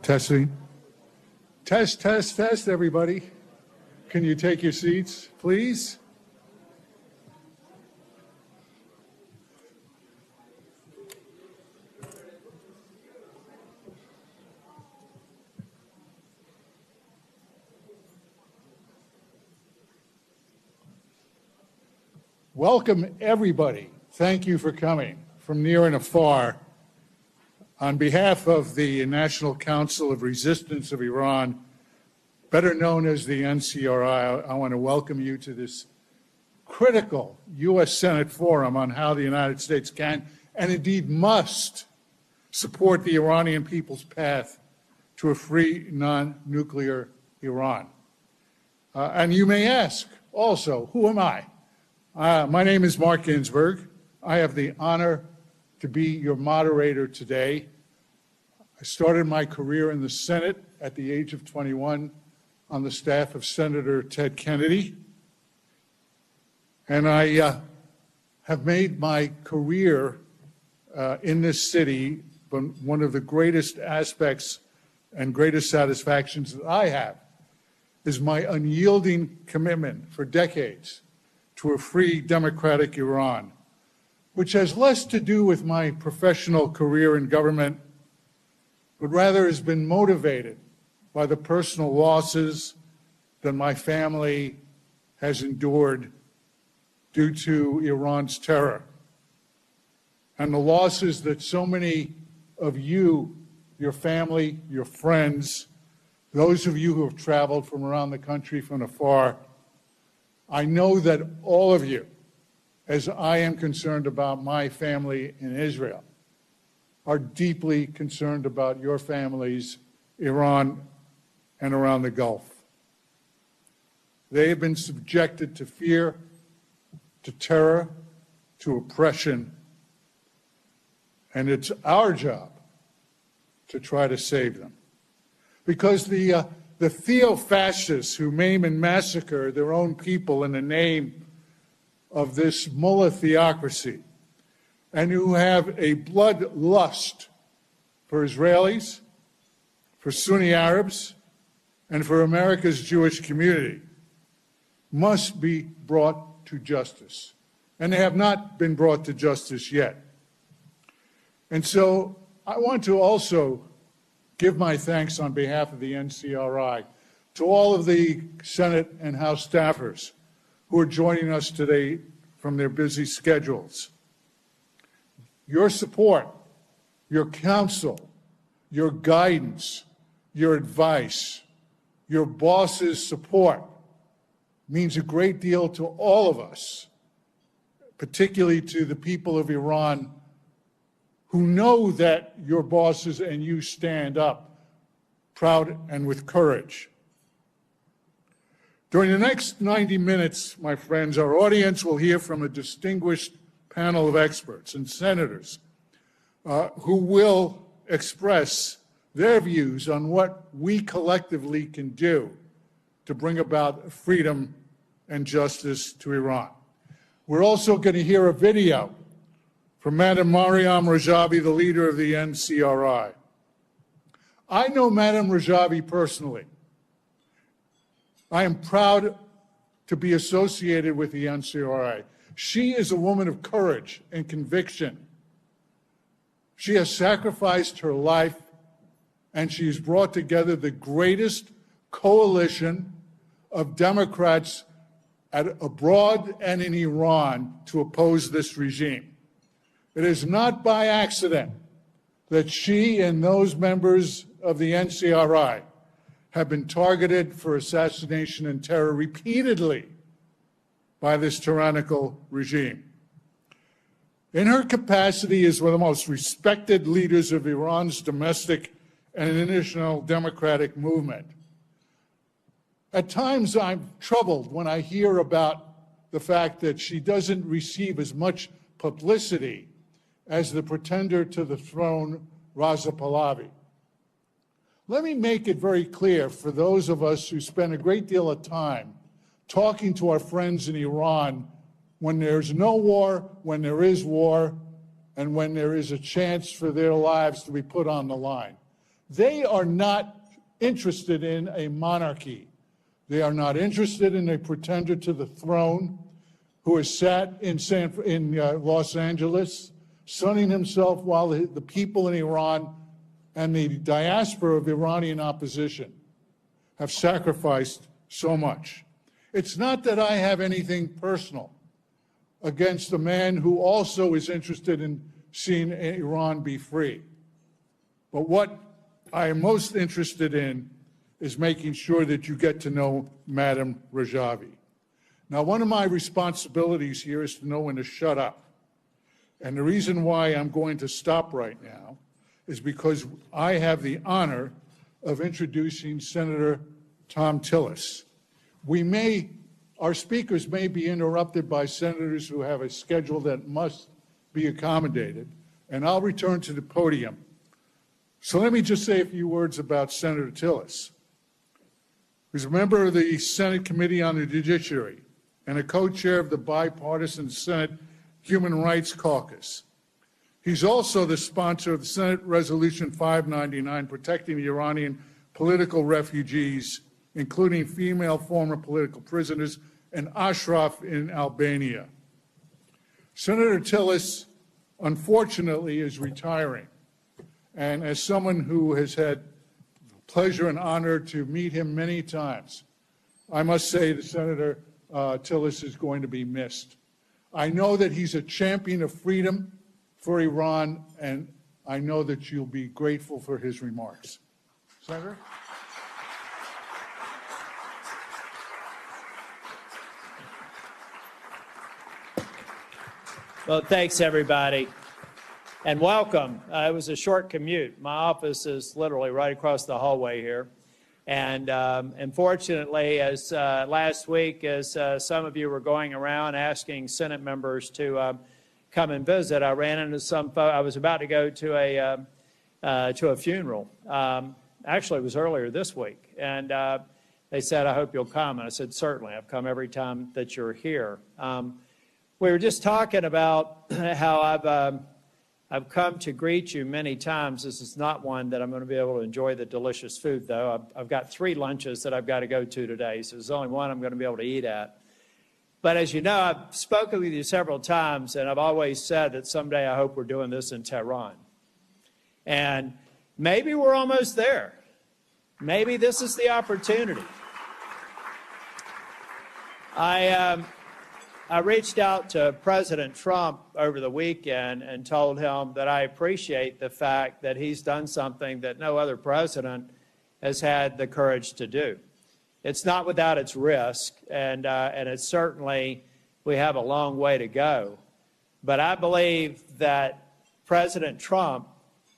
Testing. Test, test, test, everybody. Can you take your seats, please? Welcome, everybody. Thank you for coming from near and afar. On behalf of the National Council of Resistance of Iran, better known as the NCRI, I want to welcome you to this critical U.S. Senate forum on how the United States can and indeed must support the Iranian people's path to a free, non-nuclear Iran. And you may ask also, who am I? My name is Mark Ginsburg. I have the honor to be your moderator today. I started my career in the Senate at the age of 21 on the staff of Senator Ted Kennedy. And I have made my career in this city one of the greatest aspects and greatest satisfactions that I have is my unyielding commitment for decades to a free, democratic Iran, which has less to do with my professional career in government, but rather has been motivated by the personal losses that my family has endured due to Iran's terror, and the losses that so many of you, your family, your friends, those of you who have traveled from around the country from afar, I know that all of you, as I am concerned about my family in Israel, are deeply concerned about your families, Iran, and around the Gulf. They have been subjected to fear, to terror, to oppression, and it's our job to try to save them. Because the theo-fascists who maim and massacre their own people in the name of this mullah theocracy and who have a bloodlust for Israelis, for Sunni Arabs, and for America's Jewish community must be brought to justice. And they have not been brought to justice yet. And so I want to also give my thanks on behalf of the NCRI to all of the Senate and House staffers who are joining us today from their busy schedules. Your support, your counsel, your guidance, your advice, your boss's support means a great deal to all of us, particularly to the people of Iran who know that your bosses and you stand up proud and with courage. During the next 90 minutes, my friends, our audience will hear from a distinguished panel of experts and senators who will express their views on what we collectively can do to bring about freedom and justice to Iran. We're also going to hear a video from Madam Mariam Rajavi, the leader of the NCRI. I know Madam Rajavi personally. I am proud to be associated with the NCRI. She is a woman of courage and conviction. She has sacrificed her life, and she has brought together the greatest coalition of Democrats abroad and in Iran to oppose this regime. It is not by accident that she and those members of the NCRI have been targeted for assassination and terror repeatedly by this tyrannical regime. In her capacity as one of the most respected leaders of Iran's domestic and international democratic movement, at times I'm troubled when I hear about the fact that she doesn't receive as much publicity as the pretender to the throne, Raza Pahlavi. Let me make it very clear for those of us who spend a great deal of time talking to our friends in Iran when there's no war, when there is war, and when there is a chance for their lives to be put on the line. They are not interested in a monarchy. They are not interested in a pretender to the throne who has sat in Los Angeles, sunning himself while the people in Iran and the diaspora of Iranian opposition have sacrificed so much. It's not that I have anything personal against a man who also is interested in seeing Iran be free. But what I am most interested in is making sure that you get to know Madam Rajavi. Now, one of my responsibilities here is to know when to shut up. And the reason why I'm going to stop right now is because I have the honor of introducing Senator Thom Tillis. Our speakers may be interrupted by senators who have a schedule that must be accommodated, and I'll return to the podium. So let me just say a few words about Senator Tillis. He's a member of the Senate Committee on the Judiciary and a co-chair of the Bipartisan Senate Human Rights Caucus. He's also the sponsor of the Senate Resolution 599 protecting the Iranian political refugees, including female former political prisoners and Ashraf in Albania. Senator Tillis, unfortunately, is retiring. And as someone who has had the pleasure and honor to meet him many times, I must say that Senator Tillis is going to be missed. I know that he's a champion of freedom for Iran, and I know that you'll be grateful for his remarks. Senator? Well, thanks, everybody, and welcome. It was a short commute. My office is literally right across the hallway here. And unfortunately, as last week, as some of you were going around asking Senate members to come and visit, I ran into some folks. I was about to go to a funeral. Actually, it was earlier this week. And they said, I hope you'll come. And I said, certainly. I've come every time that you're here. We were just talking about how I've come to greet you many times. This is not one that I'm going to be able to enjoy the delicious food, though. I've got 3 lunches that I've got to go to today, so there's only one I'm going to be able to eat at. But as you know, I've spoken with you several times, and I've always said that someday I hope we're doing this in Tehran. And maybe we're almost there. Maybe this is the opportunity. I reached out to President Trump over the weekend and told him that I appreciate the fact that he's done something that no other president has had the courage to do. It's not without its risk, and it's certainly, we have a long way to go. But I believe that President Trump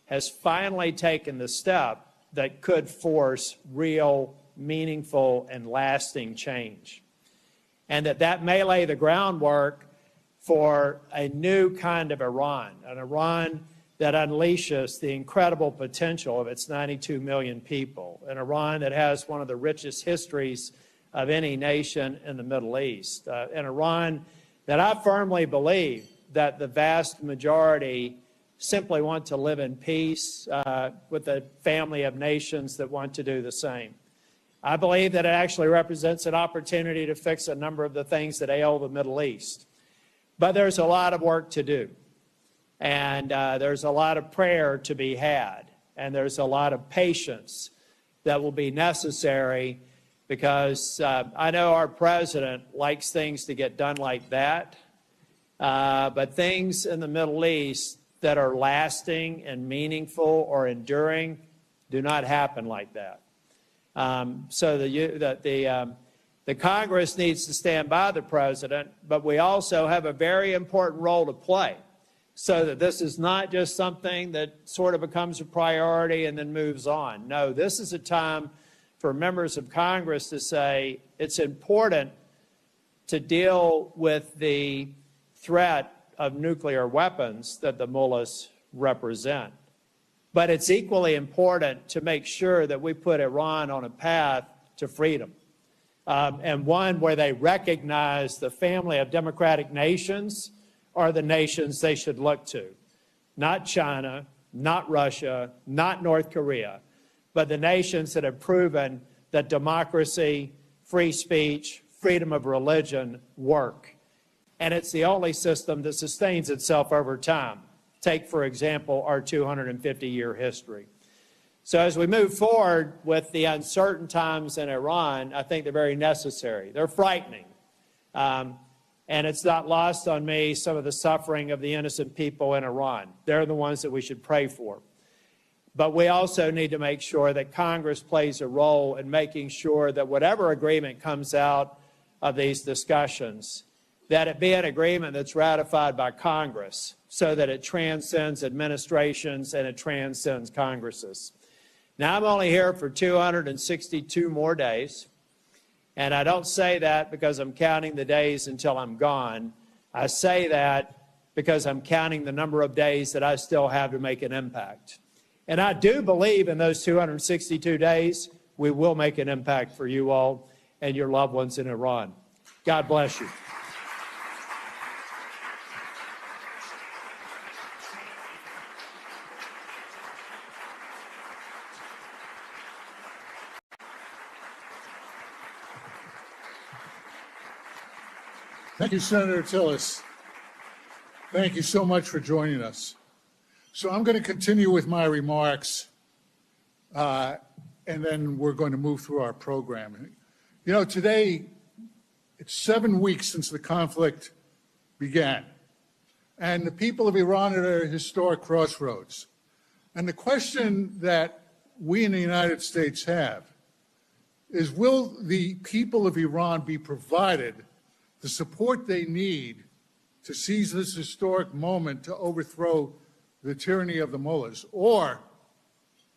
has finally taken the step that could force real, meaningful, and lasting change. And that may lay the groundwork for a new kind of Iran, an Iran that unleashes the incredible potential of its 92 million people, an Iran that has one of the richest histories of any nation in the Middle East, an Iran that I firmly believe that the vast majority simply want to live in peace with a family of nations that want to do the same. I believe that it actually represents an opportunity to fix a number of the things that ail the Middle East. But there's a lot of work to do. And there's a lot of prayer to be had. And there's a lot of patience that will be necessary, because I know our president likes things to get done like that. But things in the Middle East that are lasting and meaningful or enduring do not happen like that. So the Congress needs to stand by the president, but we also have a very important role to play, so that this is not just something that sort of becomes a priority and then moves on. No, this is a time for members of Congress to say it's important to deal with the threat of nuclear weapons that the mullahs represent. But it's equally important to make sure that we put Iran on a path to freedom, and one where they recognize the family of democratic nations are the nations they should look to. Not China, not Russia, not North Korea, but the nations that have proven that democracy, free speech, freedom of religion work. And it's the only system that sustains itself over time. Take, for example, our 250-year history. So as we move forward with the uncertain times in Iran, I think they're very necessary. They're frightening. And it's not lost on me some of the suffering of the innocent people in Iran. They're the ones that we should pray for. But we also need to make sure that Congress plays a role in making sure that whatever agreement comes out of these discussions, that it be an agreement that's ratified by Congress so that it transcends administrations and it transcends Congresses. Now, I'm only here for 262 more days, and I don't say that because I'm counting the days until I'm gone. I say that because I'm counting the number of days that I still have to make an impact. And I do believe in those 262 days, we will make an impact for you all and your loved ones in Iran. God bless you. Thank you, Senator Tillis. Thank you so much for joining us. So I'm going to continue with my remarks, and then we're going to move through our program. You know, today, it's 7 weeks since the conflict began, and the people of Iran are at a historic crossroads. And the question that we in the United States have is, will the people of Iran be provided the support they need to seize this historic moment to overthrow the tyranny of the mullahs, or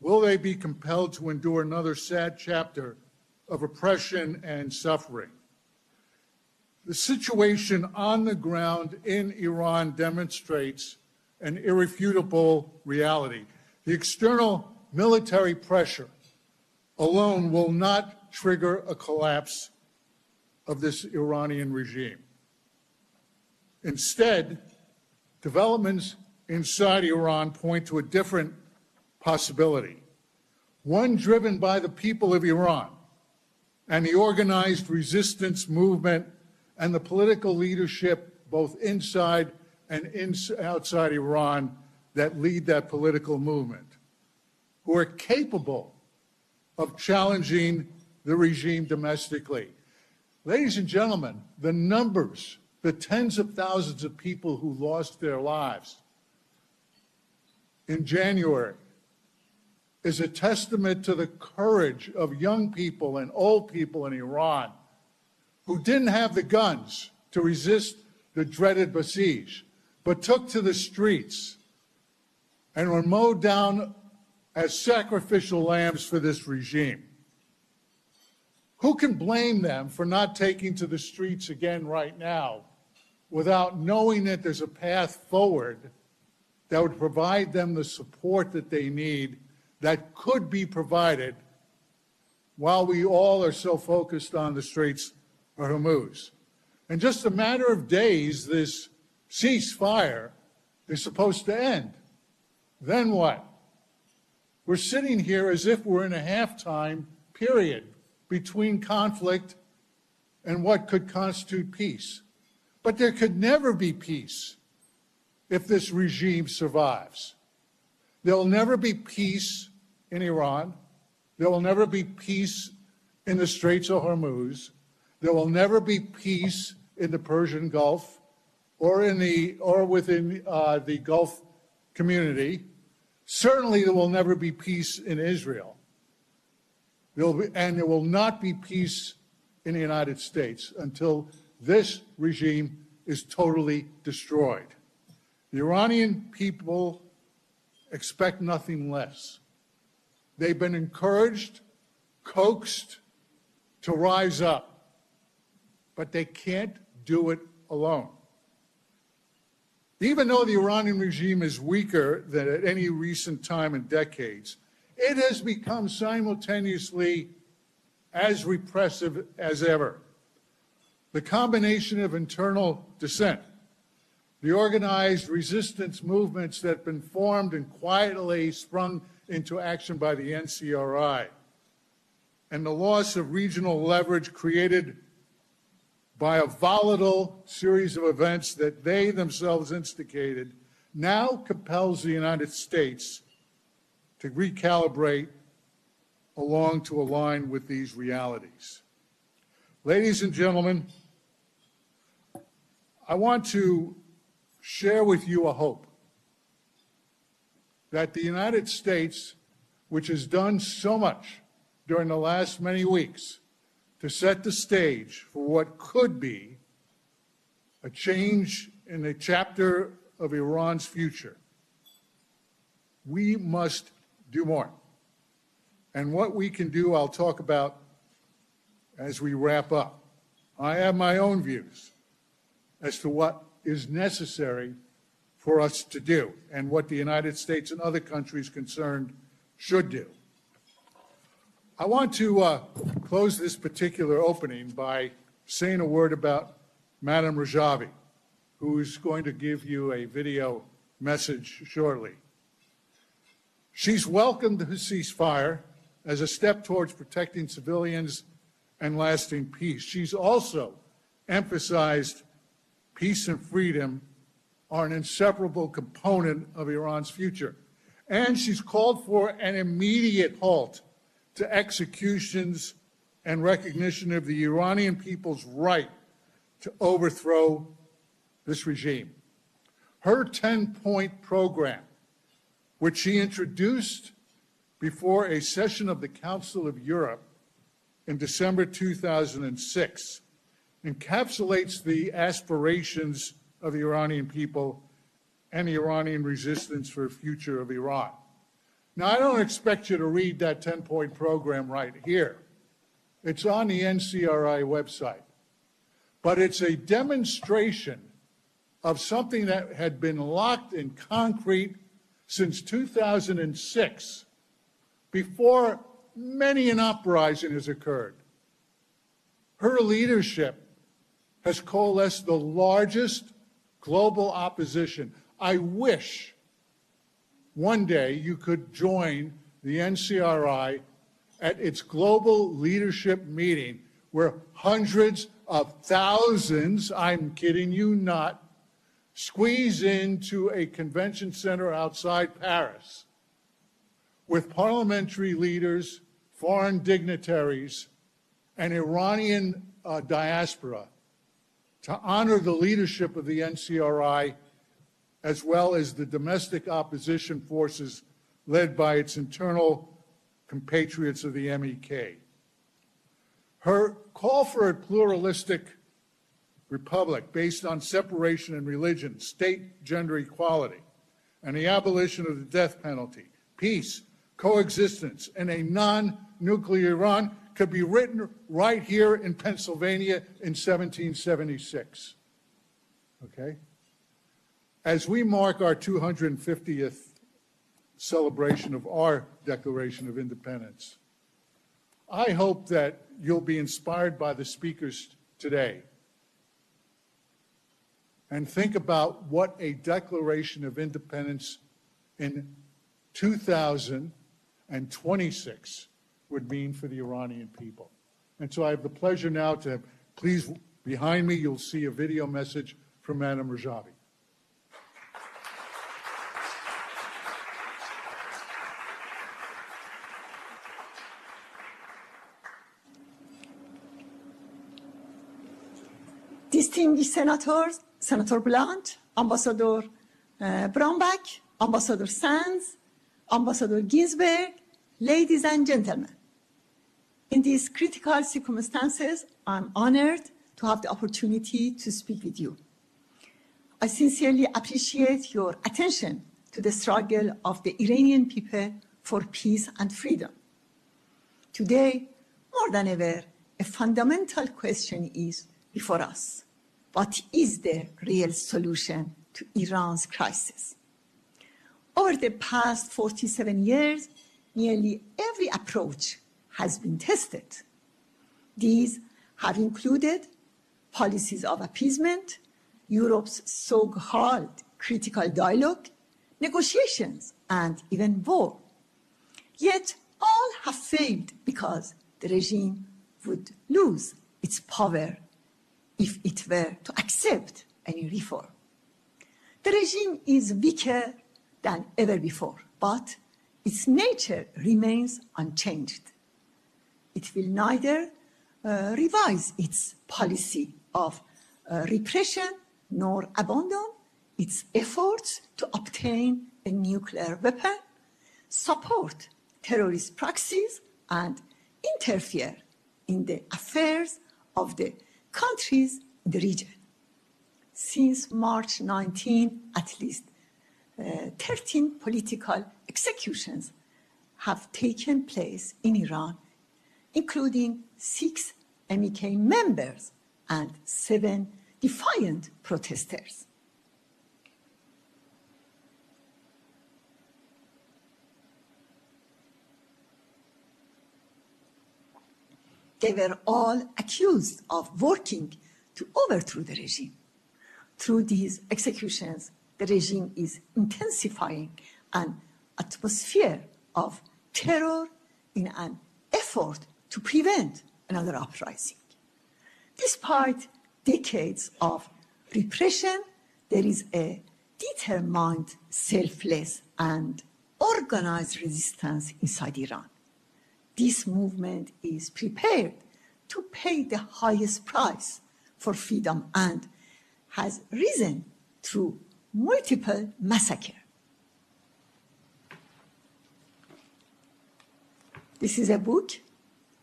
will they be compelled to endure another sad chapter of oppression and suffering? The situation on the ground in Iran demonstrates an irrefutable reality. The external military pressure alone will not trigger a collapse of this Iranian regime. Instead, developments inside Iran point to a different possibility, one driven by the people of Iran and the organized resistance movement and the political leadership both inside and outside Iran that lead that political movement, who are capable of challenging the regime domestically. Ladies and gentlemen, the numbers, the tens of thousands of people who lost their lives in January is a testament to the courage of young people and old people in Iran who didn't have the guns to resist the dreaded Basij, but took to the streets and were mowed down as sacrificial lambs for this regime. Who can blame them for not taking to the streets again right now without knowing that there's a path forward that would provide them the support that they need, that could be provided while we all are so focused on the Straits of Hormuz? In just a matter of days, this ceasefire is supposed to end. Then what? We're sitting here as if we're in a halftime period between conflict and what could constitute peace. But there could never be peace if this regime survives. There will never be peace in Iran. There will never be peace in the Straits of Hormuz. There will never be peace in the Persian Gulf or within the Gulf community. Certainly, there will never be peace in Israel. And there will not be peace in the United States until this regime is totally destroyed. The Iranian people expect nothing less. They've been encouraged, coaxed to rise up, but they can't do it alone. Even though the Iranian regime is weaker than at any recent time in decades, it has become simultaneously as repressive as ever. The combination of internal dissent, the organized resistance movements that have been formed and quietly sprung into action by the NCRI, and the loss of regional leverage created by a volatile series of events that they themselves instigated now compels the United States to recalibrate to align with these realities. Ladies and gentlemen, I want to share with you a hope that the United States, which has done so much during the last many weeks to set the stage for what could be a change in the chapter of Iran's future, we must do more. And what we can do, I'll talk about as we wrap up. I have my own views as to what is necessary for us to do and what the United States and other countries concerned should do. I want to close this particular opening by saying a word about Madam Rajavi, who is going to give you a video message shortly. She's welcomed the ceasefire as a step towards protecting civilians and lasting peace. She's also emphasized peace and freedom are an inseparable component of Iran's future. And she's called for an immediate halt to executions and recognition of the Iranian people's right to overthrow this regime. Her 10-point program, which she introduced before a session of the Council of Europe in December 2006, encapsulates the aspirations of the Iranian people and the Iranian resistance for the future of Iran. Now, I don't expect you to read that 10-point program right here. It's on the NCRI website. But it's a demonstration of something that had been locked in concrete since 2006, before many an uprising has occurred. Her leadership has coalesced the largest global opposition. I wish one day you could join the NCRI at its global leadership meeting, where hundreds of thousands, I'm kidding you not, squeeze into a convention center outside Paris with parliamentary leaders, foreign dignitaries, and Iranian diaspora to honor the leadership of the NCRI, as well as the domestic opposition forces led by its internal compatriots of the MEK. Her call for a pluralistic republic based on separation in religion, state gender equality, and the abolition of the death penalty, peace, coexistence, and a non-nuclear Iran could be written right here in Pennsylvania in 1776. Okay? As we mark our 250th celebration of our Declaration of Independence, I hope that you'll be inspired by the speakers today and think about what a Declaration of Independence in 2026 would mean for the Iranian people. And so I have the pleasure now to, please, behind me, you'll see a video message from Madam Rajavi. Distinguished senators, Senator Blunt, Ambassador Brownback, Ambassador Sands, Ambassador Ginsberg, ladies and gentlemen. In these critical circumstances, I'm honored to have the opportunity to speak with you. I sincerely appreciate your attention to the struggle of the Iranian people for peace and freedom. Today, more than ever, a fundamental question is before us. What is the real solution to Iran's crisis? Over the past 47 years, nearly every approach has been tested. These have included policies of appeasement, Europe's so-called critical dialogue, negotiations, and even war. Yet all have failed because the regime would lose its power if it were to accept any reform. The regime is weaker than ever before, but its nature remains unchanged. It will neither revise its policy of repression nor abandon its efforts to obtain a nuclear weapon, support terrorist proxies, and interfere in the affairs of the countries in the region. Since March 19, at least 13 political executions have taken place in Iran, including 6 MEK members and 7 defiant protesters. They were all accused of working to overthrow the regime. Through these executions, the regime is intensifying an atmosphere of terror in an effort to prevent another uprising. Despite decades of repression, there is a determined, selfless, and organized resistance inside Iran. This movement is prepared to pay the highest price for freedom and has risen through multiple massacres. This is a book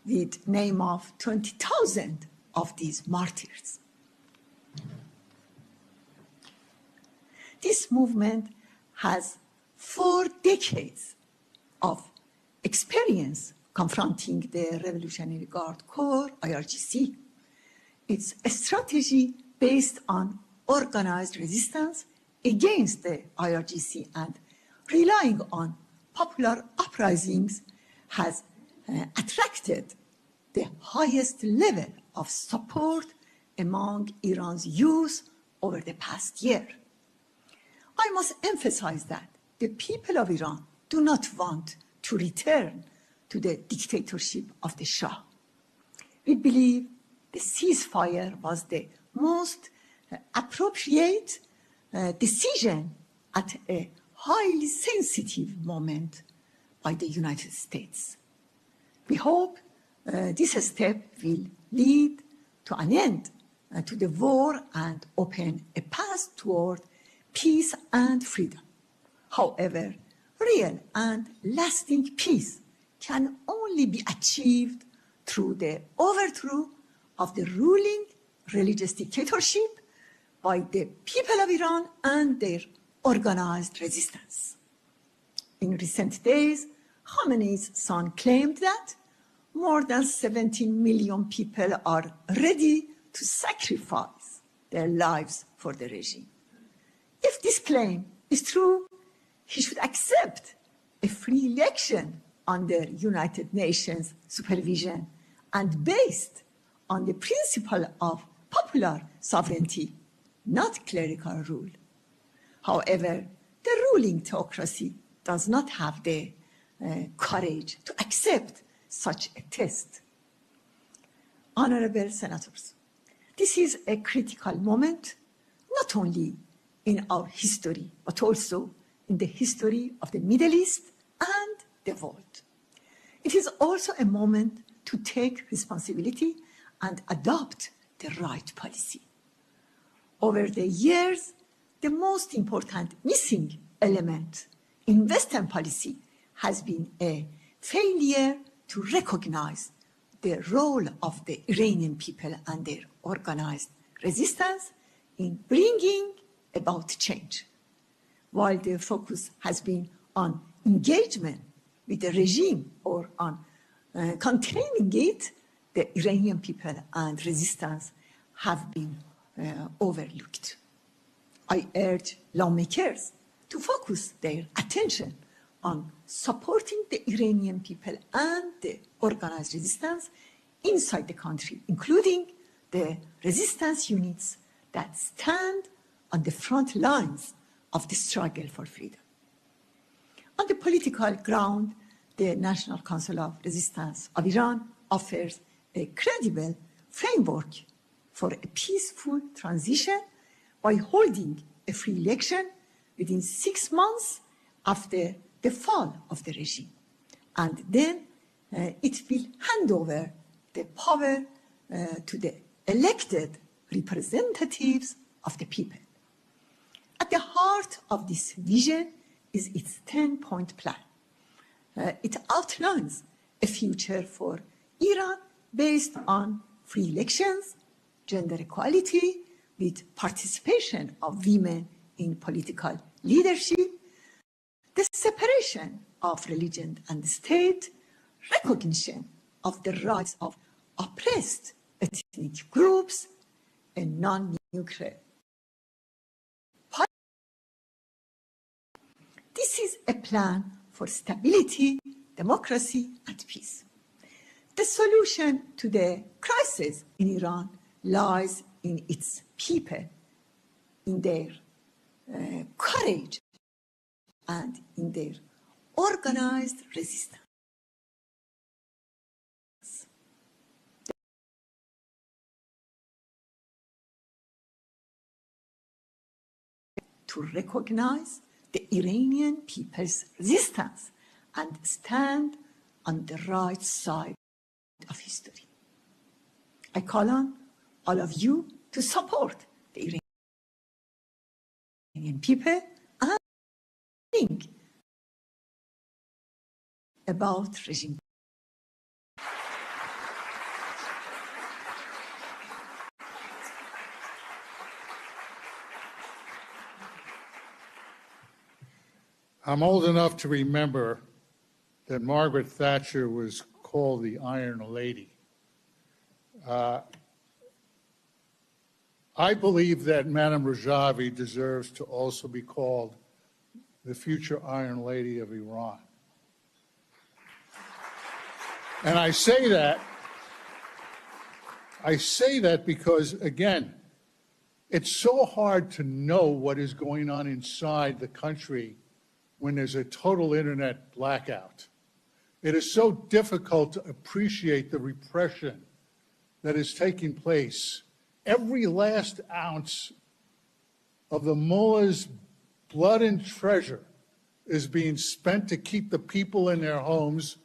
with name of 20,000 of these martyrs. This movement has 4 decades of experience confronting the Revolutionary Guard Corps, IRGC. It's a strategy based on organized resistance against the IRGC and relying on popular uprisings has attracted the highest level of support among Iran's youth over the past year. I must emphasize that the people of Iran do not want to return to the dictatorship of the Shah. We believe the ceasefire was the most appropriate decision at a highly sensitive moment by the United States. We hope this step will lead to an end to the war and open a path toward peace and freedom. However, real and lasting peace can only be achieved through the overthrow of the ruling religious dictatorship by the people of Iran and their organized resistance. In recent days, Khamenei's son claimed that more than 17 million people are ready to sacrifice their lives for the regime. If this claim is true, he should accept a free election under United Nations supervision and based on the principle of popular sovereignty, not clerical rule. However, the ruling theocracy does not have the courage to accept such a test. Honorable Senators, this is a critical moment, not only in our history, but also in the history of the Middle East and the world. It is also a moment to take responsibility and adopt the right policy. Over the years, the most important missing element in Western policy has been a failure to recognize the role of the Iranian people and their organized resistance in bringing about change. While the focus has been on engagement with the regime or on containing it, the Iranian people and resistance have been overlooked. I urge lawmakers to focus their attention on supporting the Iranian people and the organized resistance inside the country, including the resistance units that stand on the front lines of the struggle for freedom. On the political ground, the National Council of Resistance of Iran offers a credible framework for a peaceful transition by holding a free election within 6 months after the fall of the regime. And then it will hand over the power to the elected representatives of the people. At the heart of this vision is its 10-point plan. It outlines a future for Iran based on free elections, gender equality, with participation of women in political leadership, the separation of religion and state, recognition of the rights of oppressed ethnic groups, a non-nuclear. This is a plan for stability, democracy, and peace. The solution to the crisis in Iran lies in its people, in their courage, and in their organized resistance. To recognize the Iranian people's resistance and stand on the right side of history. I call on all of you to support the Iranian people and think about regime. I'm old enough to remember that Margaret Thatcher was called the Iron Lady. I believe that Madame Rajavi deserves to also be called the future Iron Lady of Iran. And I say that because, again, it's so hard to know what is going on inside the country when there's a total internet blackout. It is so difficult to appreciate the repression that is taking place. Every last ounce of the mullah's blood and treasure is being spent to keep the people in their homes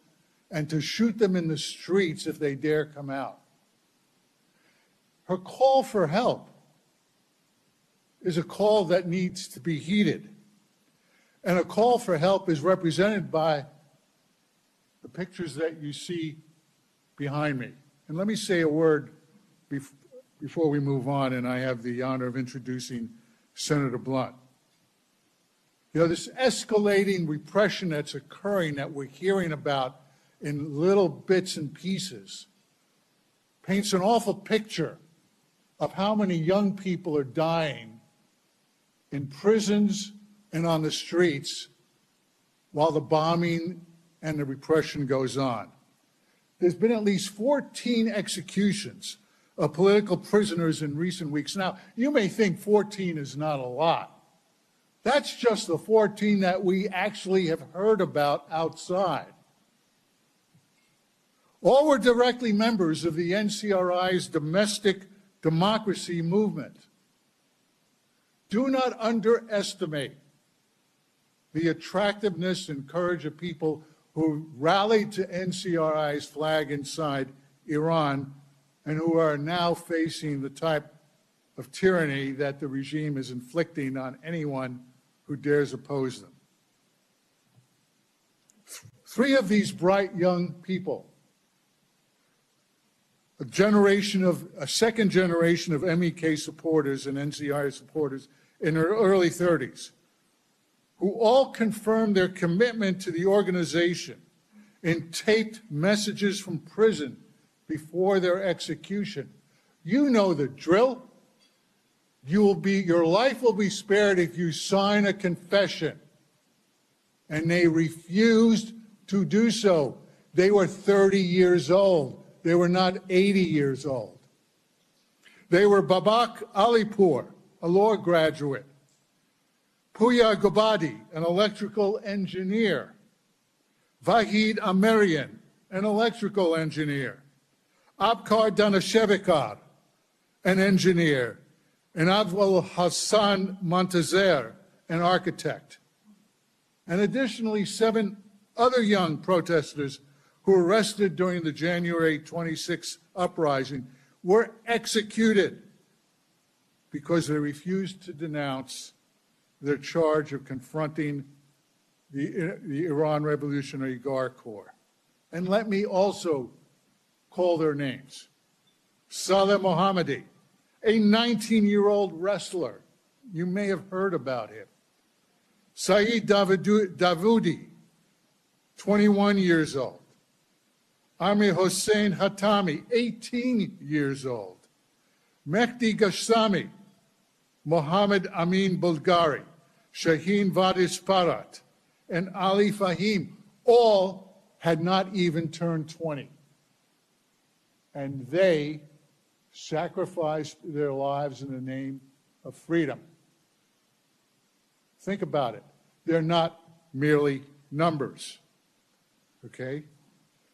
and to shoot them in the streets if they dare come out. Her call for help is a call that needs to be heeded. And a call for help is represented by the pictures that you see behind me. And let me say a word before we move on, and I have the honor of introducing Senator Blunt. You know, this escalating repression that's occurring that we're hearing about in little bits and pieces paints an awful picture of how many young people are dying in prisons and on the streets while the bombing and the repression goes on. There's been at least 14 executions of political prisoners in recent weeks. Now, you may think 14 is not a lot. That's just the 14 that we actually have heard about outside. All were directly members of the NCRI's domestic democracy movement. Do not underestimate the attractiveness and courage of people who rallied to NCRI's flag inside Iran and who are now facing the type of tyranny that the regime is inflicting on anyone who dares oppose them. Three of these bright young people, a second generation of MEK supporters and NCRI supporters in their early 30s, who all confirmed their commitment to the organization in taped messages from prison before their execution. You know the drill. Your life will be spared if you sign a confession. And they refused to do so. They were 30 years old. They were not 80 years old. They were Babak Alipur, a law graduate, Puya Gobadi, an electrical engineer, Vahid Amirian, an electrical engineer, Abkar Danashevikar, an engineer, and Abdul Hassan Montazer, an architect. And additionally, 7 other young protesters who were arrested during the January 26 uprising were executed because they refused to denounce their charge of confronting the Iran Revolutionary Guard Corps. And let me also call their names. Saleh Mohammadi, a 19-year-old wrestler. You may have heard about him. Saeed Davoudi, 21 years old. Amir Hossein Hatami, 18 years old. Mehdi Ghashami, Mohammed Amin Bulgari, Shaheen Vadis Parat, and Ali Fahim, all had not even turned 20. And they sacrificed their lives in the name of freedom. Think about it. They're not merely numbers, okay?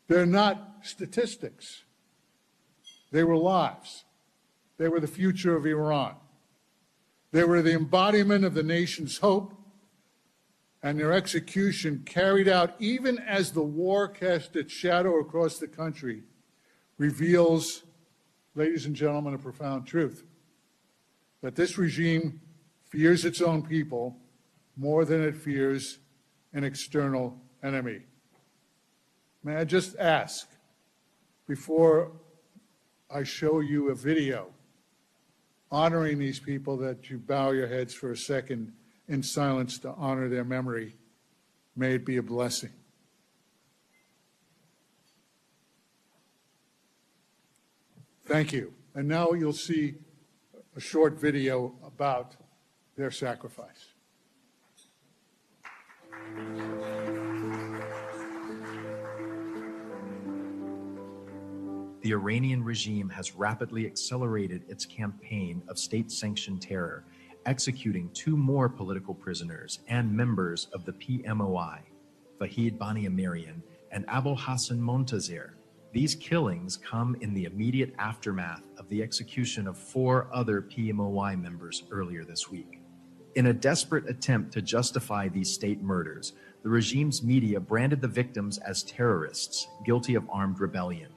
They're not statistics. They were lives. They were the future of Iran. They were the embodiment of the nation's hope, and their execution, carried out even as the war cast its shadow across the country, reveals, ladies and gentlemen, a profound truth, that this regime fears its own people more than it fears an external enemy. May I just ask, before I show you a video honoring these people, that you bow your heads for a second in silence to honor their memory. May it be a blessing. Thank you. And now you'll see a short video about their sacrifice. The Iranian regime has rapidly accelerated its campaign of state-sanctioned terror, executing 2 more political prisoners and members of the PMOI, Vahid Bani Amirian and Abul Hassan Montazer. These killings come in the immediate aftermath of the execution of 4 other PMOI members earlier this week. In a desperate attempt to justify these state murders, the regime's media branded the victims as terrorists guilty of armed rebellion.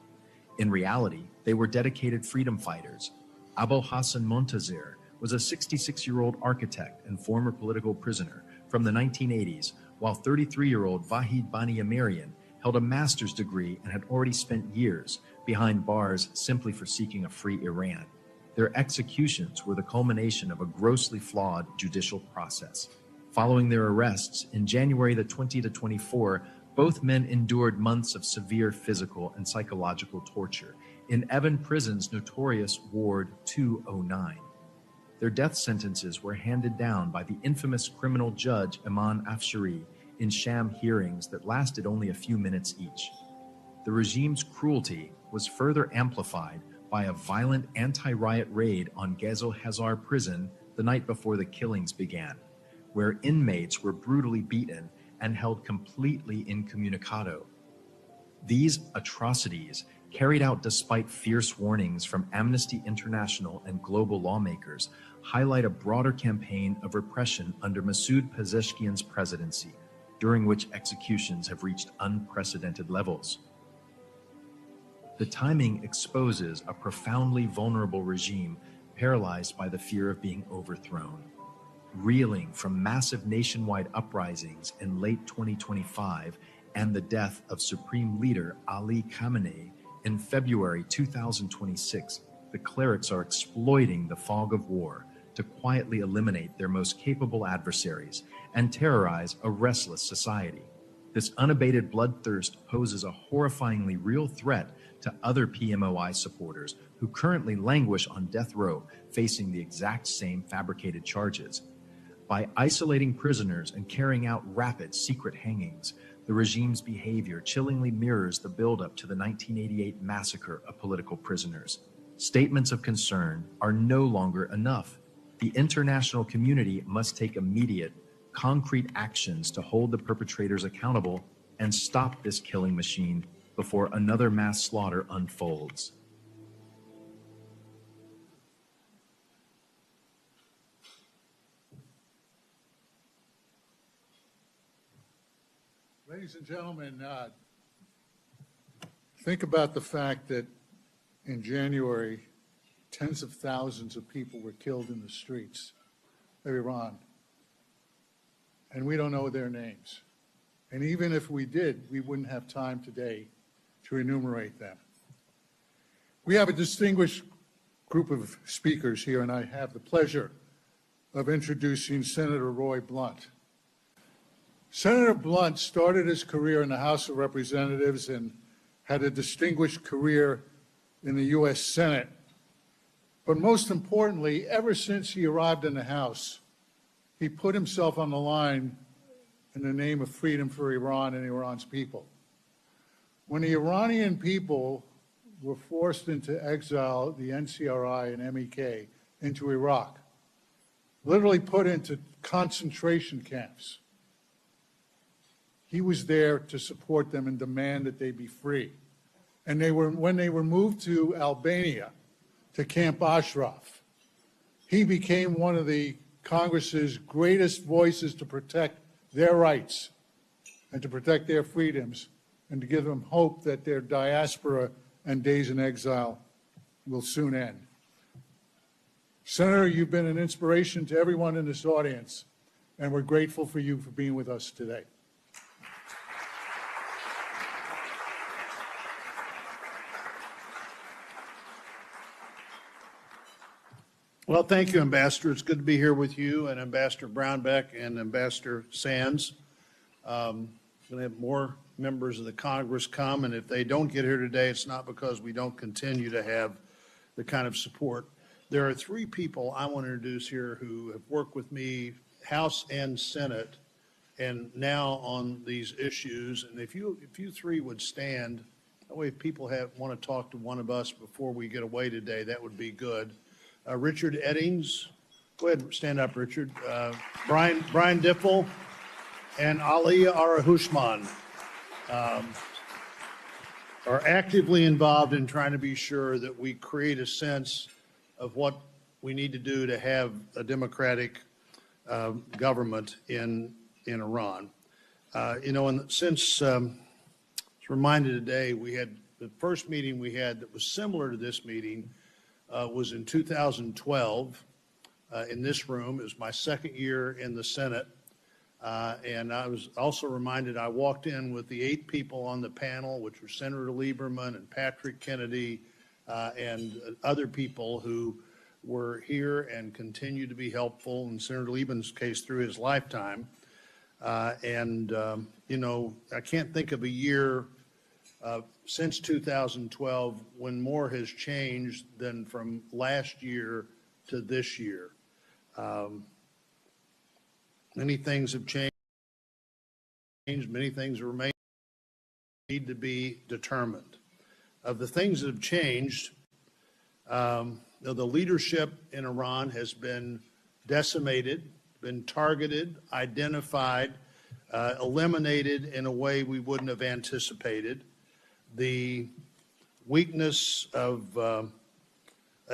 In reality, they were dedicated freedom fighters. Abul Hassan Montazer was a 66-year-old architect and former political prisoner from the 1980s, while 33-year-old Vahid Bani Amirian held a master's degree and had already spent years behind bars simply for seeking a free Iran. Their executions were the culmination of a grossly flawed judicial process. Following their arrests in January 2024, both men endured months of severe physical and psychological torture in Evin Prison's notorious Ward 209. Their death sentences were handed down by the infamous criminal judge Iman Afshari in sham hearings that lasted only a few minutes each. The regime's cruelty was further amplified by a violent anti-riot raid on Gezel Hazar prison the night before the killings began, where inmates were brutally beaten and held completely incommunicado. These atrocities, carried out despite fierce warnings from Amnesty International and global lawmakers, highlight a broader campaign of repression under Masoud Pezeshkian's presidency, during which executions have reached unprecedented levels. The timing exposes a profoundly vulnerable regime paralyzed by the fear of being overthrown. Reeling from massive nationwide uprisings in late 2025 and the death of Supreme Leader Ali Khamenei in February 2026, the clerics are exploiting the fog of war to quietly eliminate their most capable adversaries and terrorize a restless society. This unabated bloodthirst poses a horrifyingly real threat to other PMOI supporters who currently languish on death row, facing the exact same fabricated charges. By isolating prisoners and carrying out rapid secret hangings, the regime's behavior chillingly mirrors the buildup to the 1988 massacre of political prisoners. Statements of concern are no longer enough. The international community must take immediate, concrete actions to hold the perpetrators accountable and stop this killing machine before another mass slaughter unfolds. Ladies and gentlemen, think about the fact that in January, tens of thousands of people were killed in the streets of Iran, and we don't know their names. And even if we did, we wouldn't have time today to enumerate them. We have a distinguished group of speakers here, and I have the pleasure of introducing Senator Roy Blunt. Senator Blunt started his career in the House of Representatives and had a distinguished career in the U.S. Senate. But most importantly, ever since he arrived in the House, he put himself on the line in the name of freedom for Iran and Iran's people. When the Iranian people were forced into exile, the NCRI and MEK, into Iraq, literally put into concentration camps, he was there to support them and demand that they be free. And when they were moved to Albania, to Camp Ashraf, he became one of the Congress's greatest voices to protect their rights and to protect their freedoms and to give them hope that their diaspora and days in exile will soon end. Senator, you've been an inspiration to everyone in this audience, and we're grateful for you for being with us today. Well, thank you, Ambassador. It's good to be here with you and Ambassador Brownback and Ambassador Sands. Going to have more members of the Congress come, and if they don't get here today, it's not because we don't continue to have the kind of support. There are three people I want to introduce here who have worked with me, House and Senate, and now on these issues. And if you three would stand, that way if people want to talk to one of us before we get away today, that would be good. Richard Eddings, go ahead, stand up, Richard. Brian Diffel and Aliyah Arahushman are actively involved in trying to be sure that we create a sense of what we need to do to have a democratic government in Iran. And since it's reminded today, we had the first meeting we had that was similar to this meeting was in 2012 in this room. It was my second year in the Senate. And I was also reminded I walked in with the 8 people on the panel, which were Senator Lieberman and Patrick Kennedy and other people who were here and continue to be helpful, in Senator Lieberman's case, through his lifetime. I can't think of a year since 2012 when more has changed than from last year to this year. Many things have changed, many things remain, need to be determined. Of the things that have changed, the leadership in Iran has been decimated, been targeted, identified, eliminated in a way we wouldn't have anticipated. The weakness of a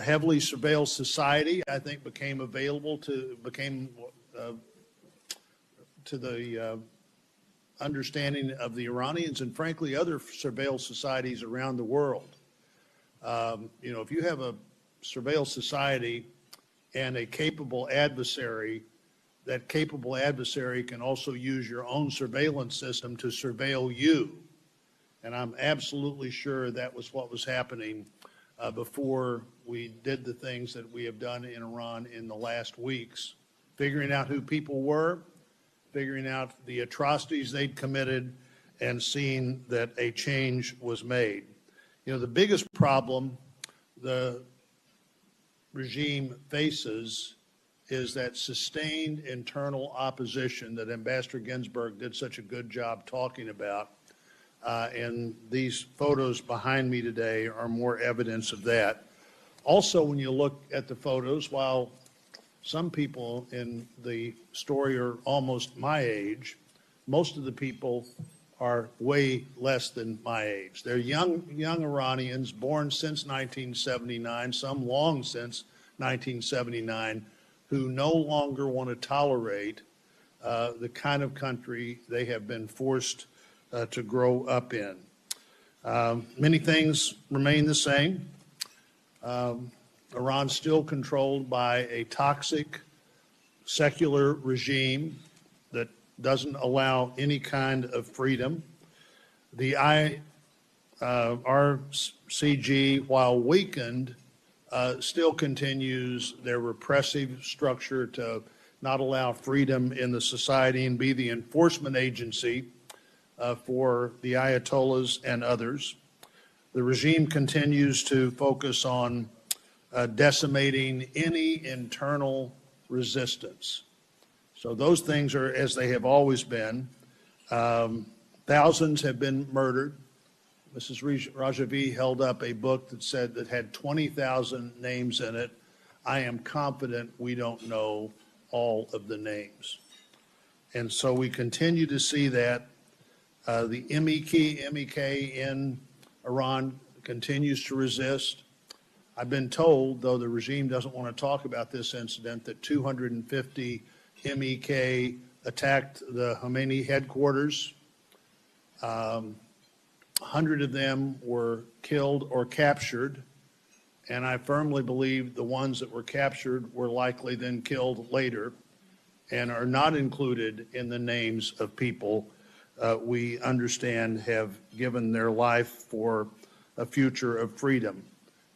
heavily surveilled society, I think, became available to the understanding of the Iranians and, frankly, other surveilled societies around the world. If you have a surveilled society and a capable adversary, that capable adversary can also use your own surveillance system to surveil you. And I'm absolutely sure that was what was happening before we did the things that we have done in Iran in the last weeks, figuring out who people were, figuring out the atrocities they'd committed, and seeing that a change was made. The biggest problem the regime faces is that sustained internal opposition that Ambassador Ginsburg did such a good job talking about. And these photos behind me today are more evidence of that. Also, when you look at the photos, while some people in the story are almost my age, most of the people are way less than my age. They're young Iranians born since 1979, some long since 1979, who no longer want to tolerate the kind of country they have been forced to grow up in. Many things remain the same. Iran's still controlled by a toxic secular regime that doesn't allow any kind of freedom. The IRCG, while weakened, still continues their repressive structure to not allow freedom in the society and be the enforcement agency for the Ayatollahs and others. The regime continues to focus on decimating any internal resistance. So those things are as they have always been. Thousands have been murdered. Mrs. Rajavi held up a book that said that had 20,000 names in it. I am confident we don't know all of the names. And so we continue to see that the MEK in Iran continues to resist. I've been told, though the regime doesn't want to talk about this incident, that 250 MEK attacked the Khomeini headquarters. 100 of them were killed or captured, and I firmly believe the ones that were captured were likely then killed later and are not included in the names of people we understand have given their life for a future of freedom.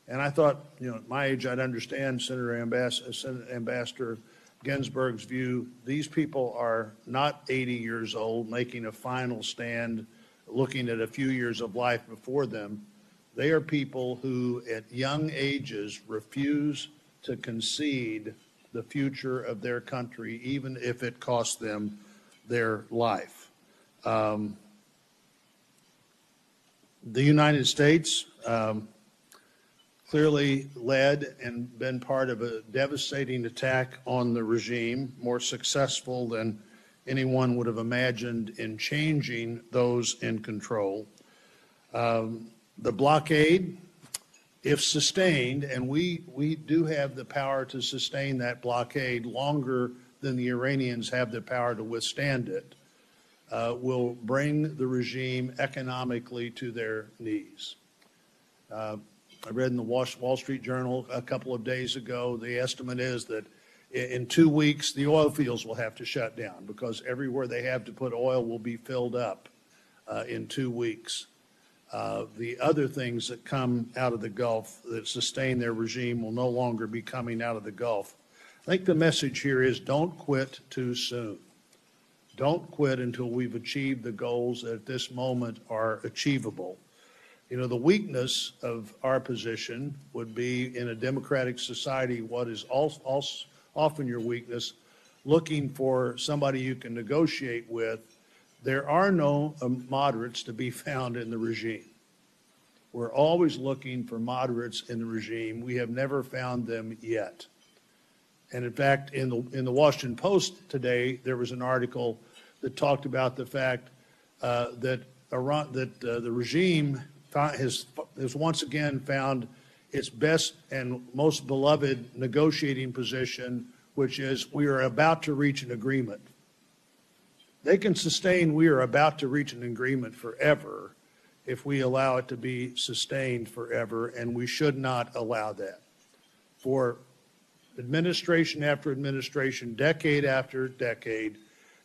And I thought, at my age, I'd understand Senator Ambassador Ginsburg's view. These people are not 80 years old making a final stand, looking at a few years of life before them. They are people who, at young ages, refuse to concede the future of their country, even if it costs them their life. The United States clearly led and been part of a devastating attack on the regime, more successful than anyone would have imagined in changing those in control. The blockade, if sustained, and we do have the power to sustain that blockade longer than the Iranians have the power to withstand it, will bring the regime economically to their knees. I read in the Wall Street Journal a couple of days ago, the estimate is that in 2 weeks, the oil fields will have to shut down because everywhere they have to put oil will be filled up in 2 weeks. The other things that come out of the Gulf that sustain their regime will no longer be coming out of the Gulf. I think the message here is don't quit too soon. Don't quit until we've achieved the goals that at this moment are achievable. The weakness of our position would be in a democratic society, what is often your weakness, looking for somebody you can negotiate with. There are no moderates to be found in the regime. We're always looking for moderates in the regime. We have never found them yet. And in fact, in the Washington Post today, there was an article that talked about the fact that the regime has once again found its best and most beloved negotiating position, which is we are about to reach an agreement. They can sustain we are about to reach an agreement forever if we allow it to be sustained forever, and we should not allow that. For administration after administration, decade after decade,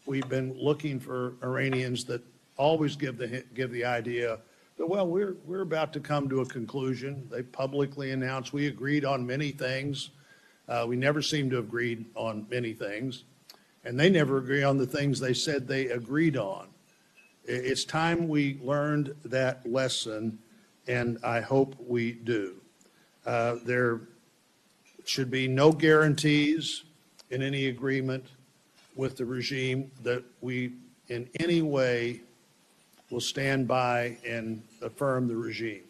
we've been looking for Iranians that always give the idea that, well, we're about to come to a conclusion. They publicly announced we agreed on many things. We never seem to have agreed on many things, and they never agree on the things they said they agreed on. It's time we learned that lesson, and I hope we do. There should be no guarantees in any agreement with the regime that we in any way will stand by and affirm the regime.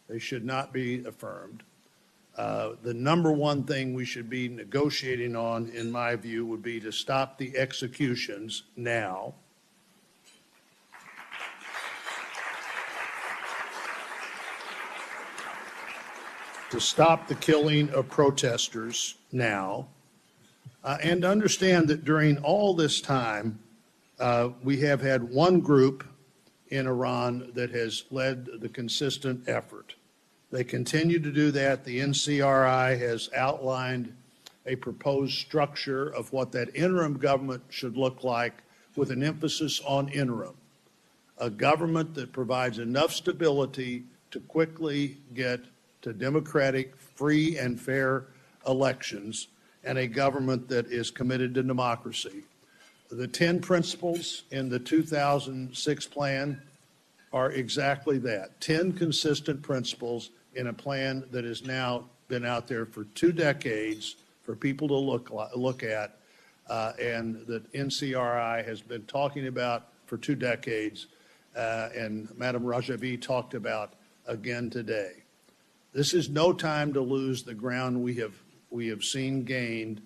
They should not be affirmed. The number one thing we should be negotiating on, in my view, would be to stop the executions now. to stop the killing of protesters now, and understand that during all this time, we have had one group in Iran that has led the consistent effort. They continue to do that. The NCRI has outlined a proposed structure of what that interim government should look like, with an emphasis on interim. A government that provides enough stability to quickly get to democratic, free and fair elections, and a government that is committed to democracy. The 10 principles in the 2006 plan are exactly that, 10 consistent principles in a plan that has now been out there for 2 decades for people to look at, and that NCRI has been talking about for 2 decades, and Madam Rajavi talked about again today. This is no time to lose the ground we have seen gained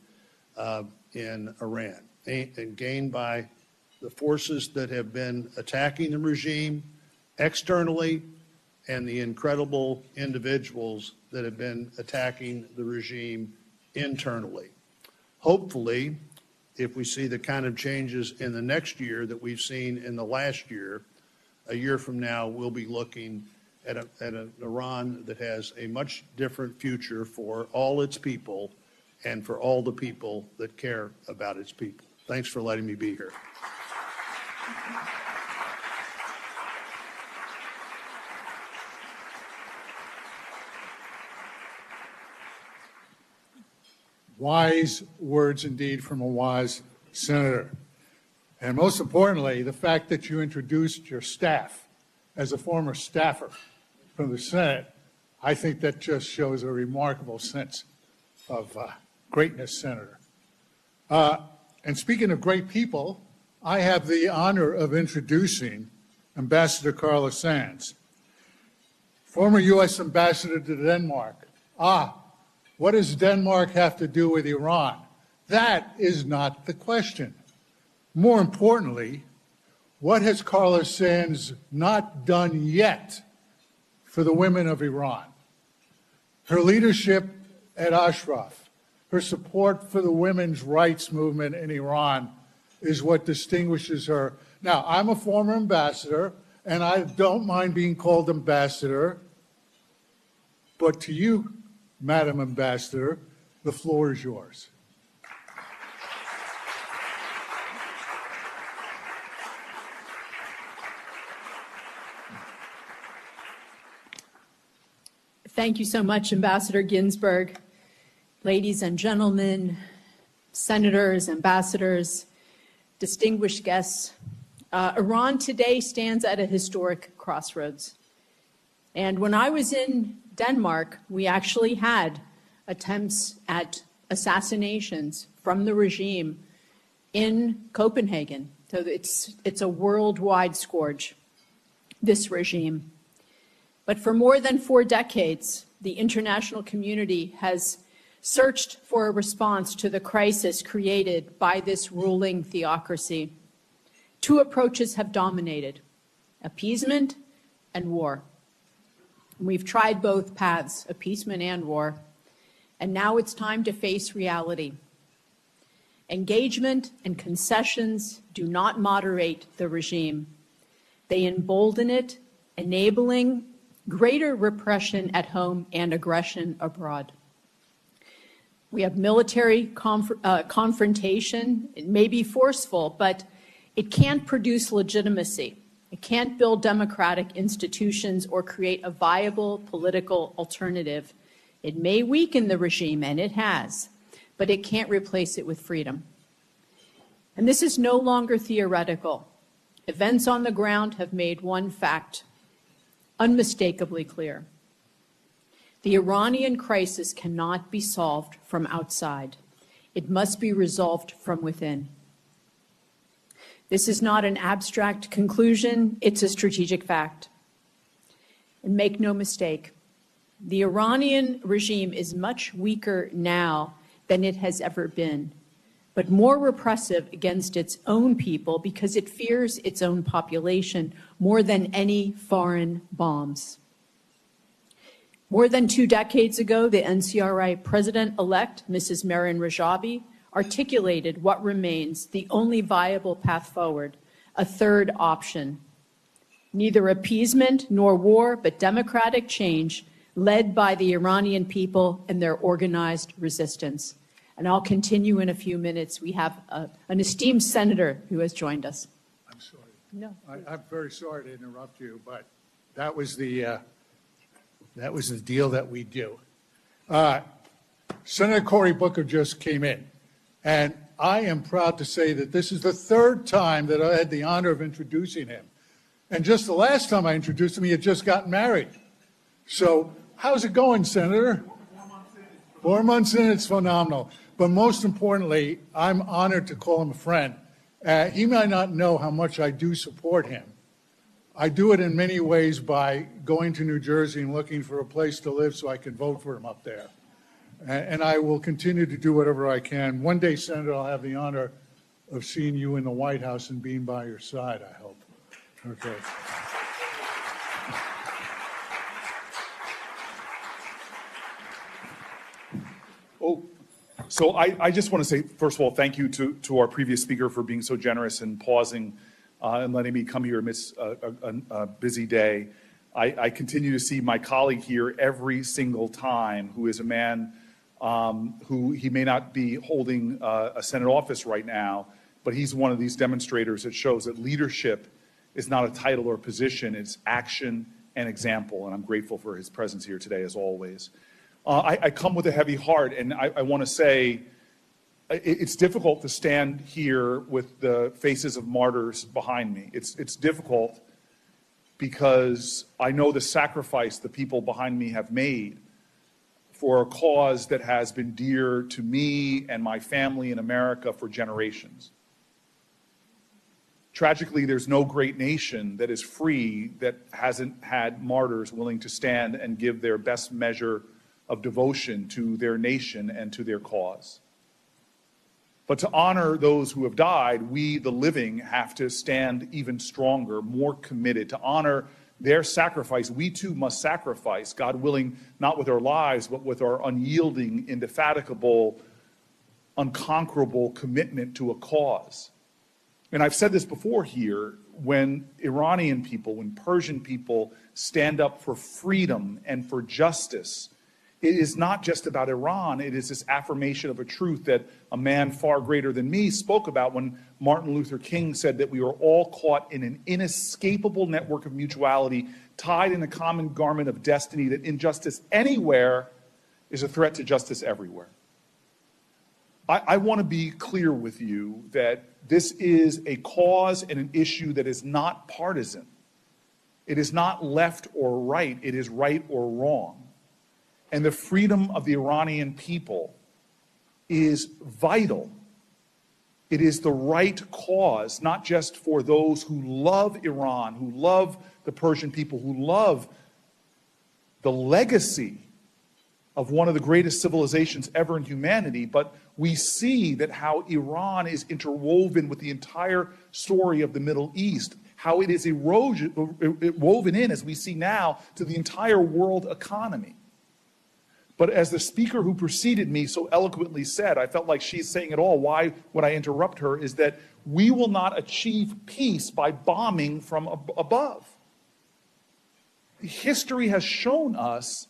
in Iran, and gained by the forces that have been attacking the regime externally, and the incredible individuals that have been attacking the regime internally. Hopefully, if we see the kind of changes in the next year that we've seen in the last year, a year from now, we'll be looking at an Iran that has a much different future for all its people and for all the people that care about its people. Thanks for letting me be here. Wise words indeed from a wise senator. And most importantly, the fact that you introduced your staff as a former staffer from the Senate, I think that just shows a remarkable sense of greatness, Senator. And speaking of great people, I have the honor of introducing Ambassador Carla Sands, former U.S. Ambassador to Denmark. What does Denmark have to do with Iran? That is not the question. More importantly, what has Carla Sands not done yet for the women of Iran? Her leadership at Ashraf, her support for the women's rights movement in Iran is what distinguishes her. Now, I'm a former ambassador, and I don't mind being called ambassador, but to you, Madam Ambassador, the floor is yours. Thank you so much, Ambassador Ginsburg. Ladies and gentlemen, senators, ambassadors, distinguished guests, Iran today stands at a historic crossroads. And when I was in Denmark, we actually had attempts at assassinations from the regime in Copenhagen. So it's a worldwide scourge, this regime. But for more than 4 decades, the international community has searched for a response to the crisis created by this ruling theocracy. 2 approaches have dominated: appeasement and war. We've tried both paths, appeasement and war, and now it's time to face reality. Engagement and concessions do not moderate the regime. They embolden it, enabling greater repression at home and aggression abroad. We have military confrontation. It may be forceful, but it can't produce legitimacy. It can't build democratic institutions or create a viable political alternative. It may weaken the regime, and it has, but it can't replace it with freedom. And this is no longer theoretical. Events on the ground have made one fact unmistakably clear. The Iranian crisis cannot be solved from outside. It must be resolved from within. This is not an abstract conclusion, it's a strategic fact. And make no mistake, the Iranian regime is much weaker now than it has ever been, but more repressive against its own people because it fears its own population more than any foreign bombs. More than 2 decades ago, the NCRI President-elect, Mrs. Mehran Rajavi, articulated what remains the only viable path forward, a third option. Neither appeasement nor war, but democratic change led by the Iranian people and their organized resistance. And I'll continue in a few minutes. We have an esteemed senator who has joined us. I'm sorry. No. I'm very sorry to interrupt you, but that was the deal that we do. Senator Cory Booker just came in, and I am proud to say that this is the third time that I had the honor of introducing him. And just the last time I introduced him, he had just gotten married. So how's it going, Senator? 4 months in, it's phenomenal. But most importantly, I'm honored to call him a friend. He might not know how much I do support him. I do it in many ways by going to New Jersey and looking for a place to live so I can vote for him up there. And I will continue to do whatever I can. One day, Senator, I'll have the honor of seeing you in the White House and being by your side, I hope. Okay. Oh, so I just want to say, first of all, thank you to our previous speaker for being so generous and pausing and letting me come here amidst a busy day. I continue to see my colleague here every single time, who is a man who he may not be holding a Senate office right now, but he's one of these demonstrators that shows that leadership is not a title or position, it's action and example, and I'm grateful for his presence here today, as always. I come with a heavy heart, and I want to say it's difficult to stand here with the faces of martyrs behind me. It's difficult because I know the sacrifice the people behind me have made for a cause that has been dear to me and my family in America for generations. Tragically, there's no great nation that is free that hasn't had martyrs willing to stand and give their best measure of devotion to their nation and to their cause. But to honor those who have died, we, the living, have to stand even stronger, more committed. To honor their sacrifice, we too must sacrifice, God willing, not with our lives, but with our unyielding, indefatigable, unconquerable commitment to a cause. And I've said this before here, when Iranian people, when Persian people stand up for freedom and for justice, it is not just about Iran, it is this affirmation of a truth that a man far greater than me spoke about when Martin Luther King said that we are all caught in an inescapable network of mutuality, tied in a common garment of destiny, that injustice anywhere is a threat to justice everywhere. I want to be clear with you that this is a cause and an issue that is not partisan. It is not left or right, it is right or wrong. And the freedom of the Iranian people is vital. It is the right cause, not just for those who love Iran, who love the Persian people, who love the legacy of one of the greatest civilizations ever in humanity, but we see that how Iran is interwoven with the entire story of the Middle East, how it is woven in, as we see now, to the entire world economy. But as the speaker who preceded me so eloquently said, I felt like she's saying it all. Why would I interrupt her? Is that we will not achieve peace by bombing from above. History has shown us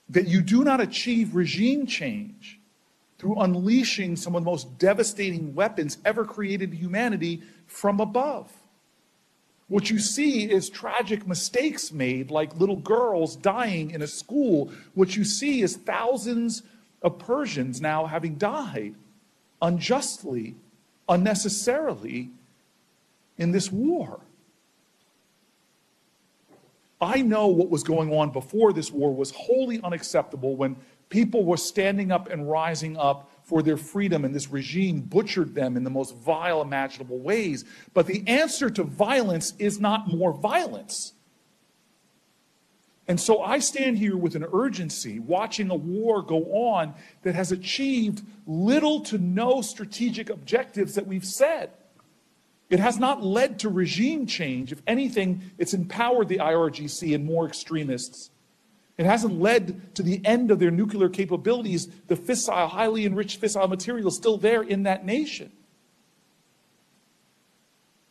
that you do not achieve regime change through unleashing some of the most devastating weapons ever created in humanity from above. What you see is tragic mistakes made, like little girls dying in a school. What you see is thousands of Persians now having died unjustly, unnecessarily in this war. I know what was going on before this war was wholly unacceptable, when people were standing up and rising up for their freedom, and this regime butchered them in the most vile imaginable ways. But the answer to violence is not more violence. And so I stand here with an urgency, watching a war go on that has achieved little to no strategic objectives that we've set. It has not led to regime change. If anything, it's empowered the IRGC and more extremists. It hasn't led to the end of their nuclear capabilities. The fissile, highly enriched fissile material is still there in that nation.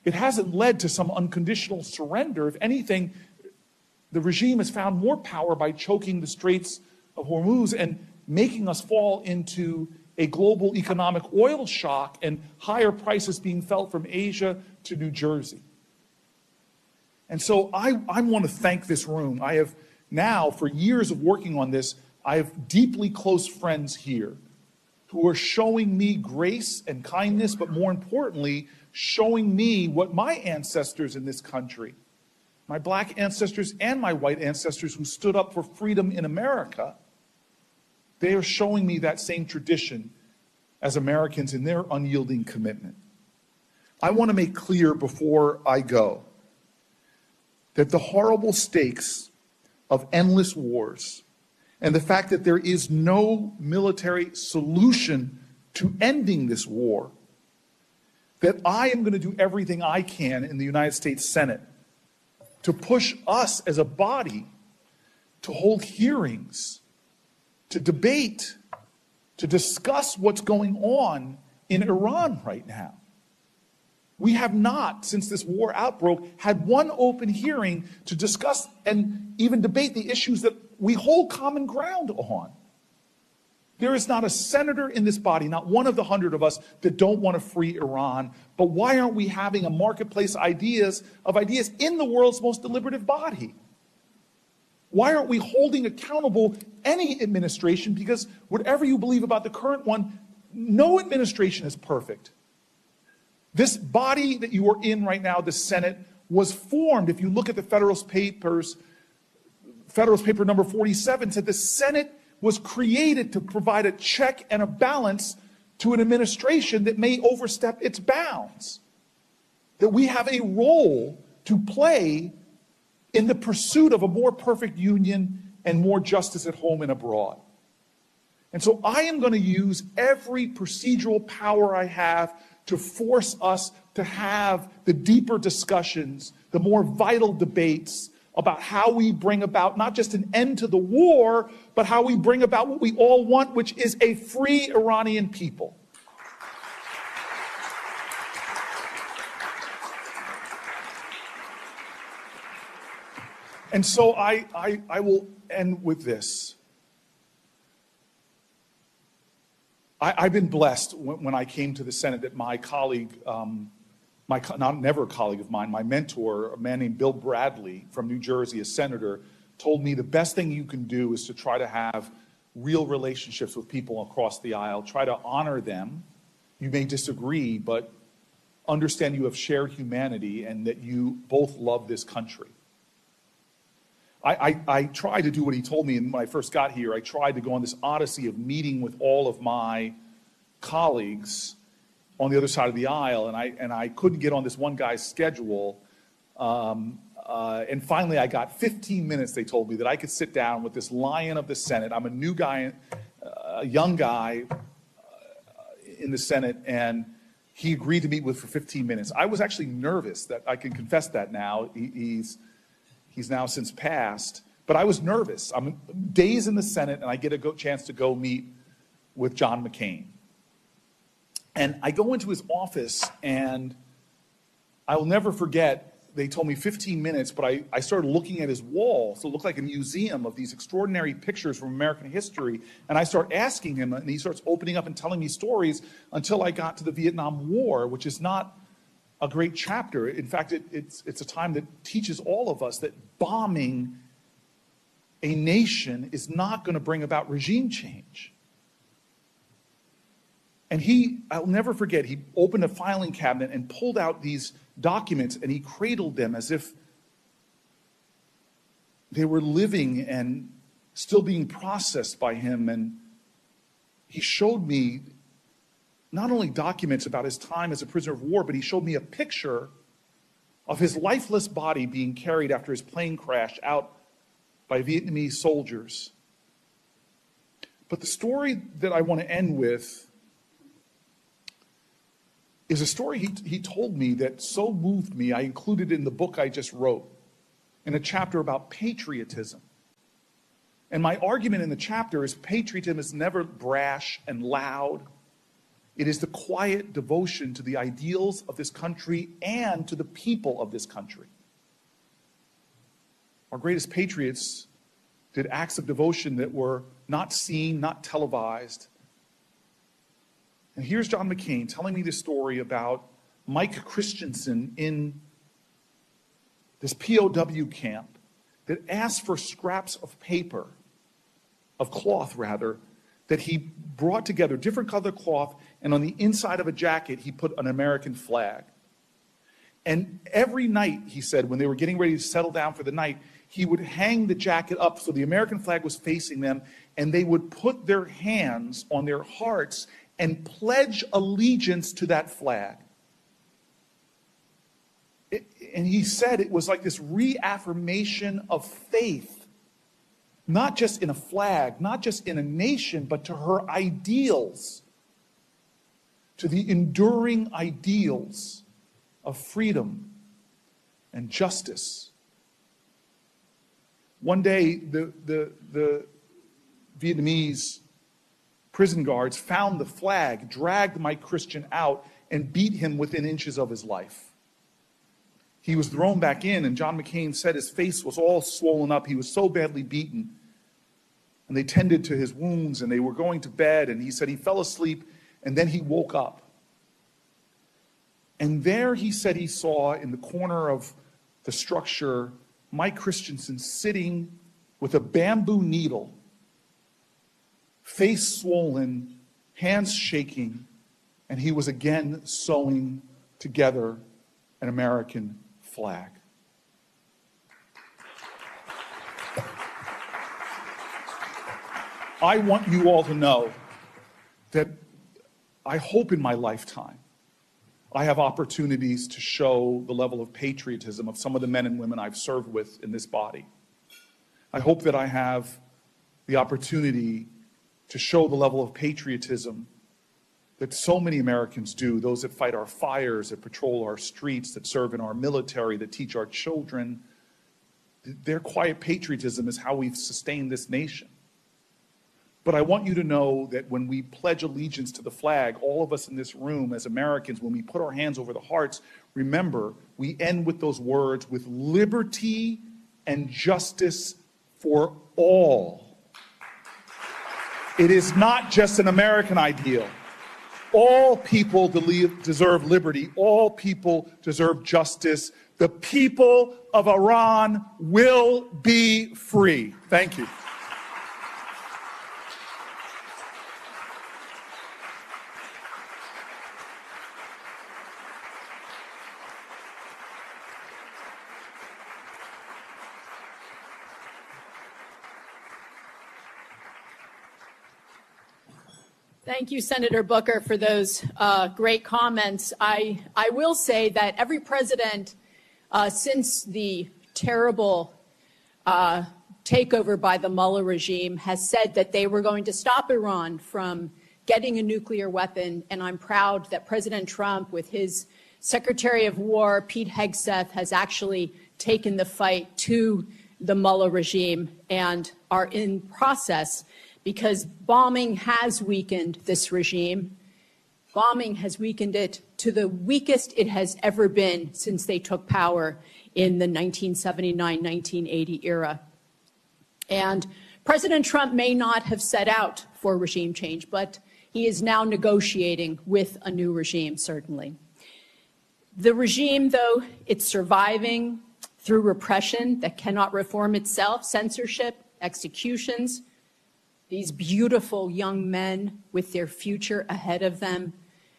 It hasn't led to some unconditional surrender. If anything, the regime has found more power by choking the Straits of Hormuz and making us fall into a global economic oil shock and higher prices being felt from Asia to New Jersey. And so I want to thank this room. I have now, for years of working on this, I have deeply close friends here who are showing me grace and kindness, but more importantly, showing me what my ancestors in this country, my black ancestors and my white ancestors who stood up for freedom in America, they are showing me that same tradition as Americans in their unyielding commitment. I want to make clear before I go that the horrible stakes of endless wars and the fact that there is no military solution to ending this war, that I am going to do everything I can in the United States Senate to push us as a body to hold hearings, to debate, to discuss what's going on in Iran right now. We have not, since this war outbroke, had one open hearing to discuss and even debate the issues that we hold common ground on. There is not a senator in this body, not one of the 100 of us, that don't want to free Iran. But why aren't we having a marketplace of ideas in the world's most deliberative body? Why aren't we holding accountable any administration? Because whatever you believe about the current one, no administration is perfect. This body that you are in right now, the Senate, was formed, if you look at the Federalist Papers, Federalist Paper number 47 said the Senate was created to provide a check and a balance to an administration that may overstep its bounds. That we have a role to play in the pursuit of a more perfect union and more justice at home and abroad. And so I am going to use every procedural power I have to force us to have the deeper discussions, the more vital debates about how we bring about not just an end to the war, but how we bring about what we all want, which is a free Iranian people. And so I will end with this. I've been blessed when I came to the Senate that my colleague, never a colleague of mine, my mentor, a man named Bill Bradley from New Jersey, a senator, told me the best thing you can do is to try to have real relationships with people across the aisle, try to honor them. You may disagree, but understand you have shared humanity and that you both love this country. I tried to do what he told me, and when I first got here, I tried to go on this odyssey of meeting with all of my colleagues on the other side of the aisle, and I couldn't get on this one guy's schedule. And finally, I got 15 minutes, they told me, that I could sit down with this lion of the Senate. I'm a new guy, a young guy in the Senate, and he agreed to meet with for 15 minutes. I was actually nervous, that I can confess that now. He's now since passed, but I was nervous. I'm days in the Senate, and I get a chance to go meet with John McCain. And I go into his office, and I will never forget, they told me 15 minutes, but I started looking at his wall, so it looked like a museum of these extraordinary pictures from American history, and I start asking him, and he starts opening up and telling me stories until I got to the Vietnam War, which is not a great chapter. In fact, it's a time that teaches all of us that bombing a nation is not going to bring about regime change. And I'll never forget, he opened a filing cabinet and pulled out these documents, and he cradled them as if they were living and still being processed by him. And he showed me not only documents about his time as a prisoner of war, but he showed me a picture of his lifeless body being carried after his plane crashed out by Vietnamese soldiers. But the story that I want to end with is a story he told me that so moved me, I included in the book I just wrote, in a chapter about patriotism. And my argument in the chapter is patriotism is never brash and loud. It is the quiet devotion to the ideals of this country and to the people of this country. Our greatest patriots did acts of devotion that were not seen, not televised. And here's John McCain telling me this story about Mike Christensen in this POW camp that asked for scraps of paper, of cloth rather, that he brought together, different color cloth, and on the inside of a jacket, he put an American flag. And every night, he said, when they were getting ready to settle down for the night, he would hang the jacket up so the American flag was facing them, and they would put their hands on their hearts and pledge allegiance to that flag. And he said it was like this reaffirmation of faith, not just in a flag, not just in a nation, but to her ideals, to the enduring ideals of freedom and justice. One day, the Vietnamese prison guards found the flag, dragged Mike Christian out, and beat him within inches of his life. He was thrown back in, and John McCain said his face was all swollen up. He was so badly beaten. And they tended to his wounds, and they were going to bed, and he said he fell asleep, and then he woke up. And there he said he saw in the corner of the structure Mike Christensen sitting with a bamboo needle, face swollen, hands shaking, and he was again sewing together an American flag. I want you all to know that I hope in my lifetime I have opportunities to show the level of patriotism of some of the men and women I've served with in this body. I hope that I have the opportunity to show the level of patriotism that so many Americans do, those that fight our fires, that patrol our streets, that serve in our military, that teach our children. Their quiet patriotism is how we've sustained this nation. But I want you to know that when we pledge allegiance to the flag, all of us in this room as Americans, when we put our hands over the hearts, remember, we end with those words, with liberty and justice for all. It is not just an American ideal. All people deserve liberty. All people deserve justice. The people of Iran will be free. Thank you. Thank you, Senator Booker, for those great comments. I will say that every president since the terrible takeover by the Mullah regime has said that they were going to stop Iran from getting a nuclear weapon, and I'm proud that President Trump, with his Secretary of War, Pete Hegseth, has actually taken the fight to the Mullah regime and are in process, because bombing has weakened this regime. Bombing has weakened it to the weakest it has ever been since they took power in the 1979-1980 era. And President Trump may not have set out for regime change, but he is now negotiating with a new regime, certainly. The regime, though, it's surviving through repression that cannot reform itself, censorship, executions. These beautiful young men with their future ahead of them,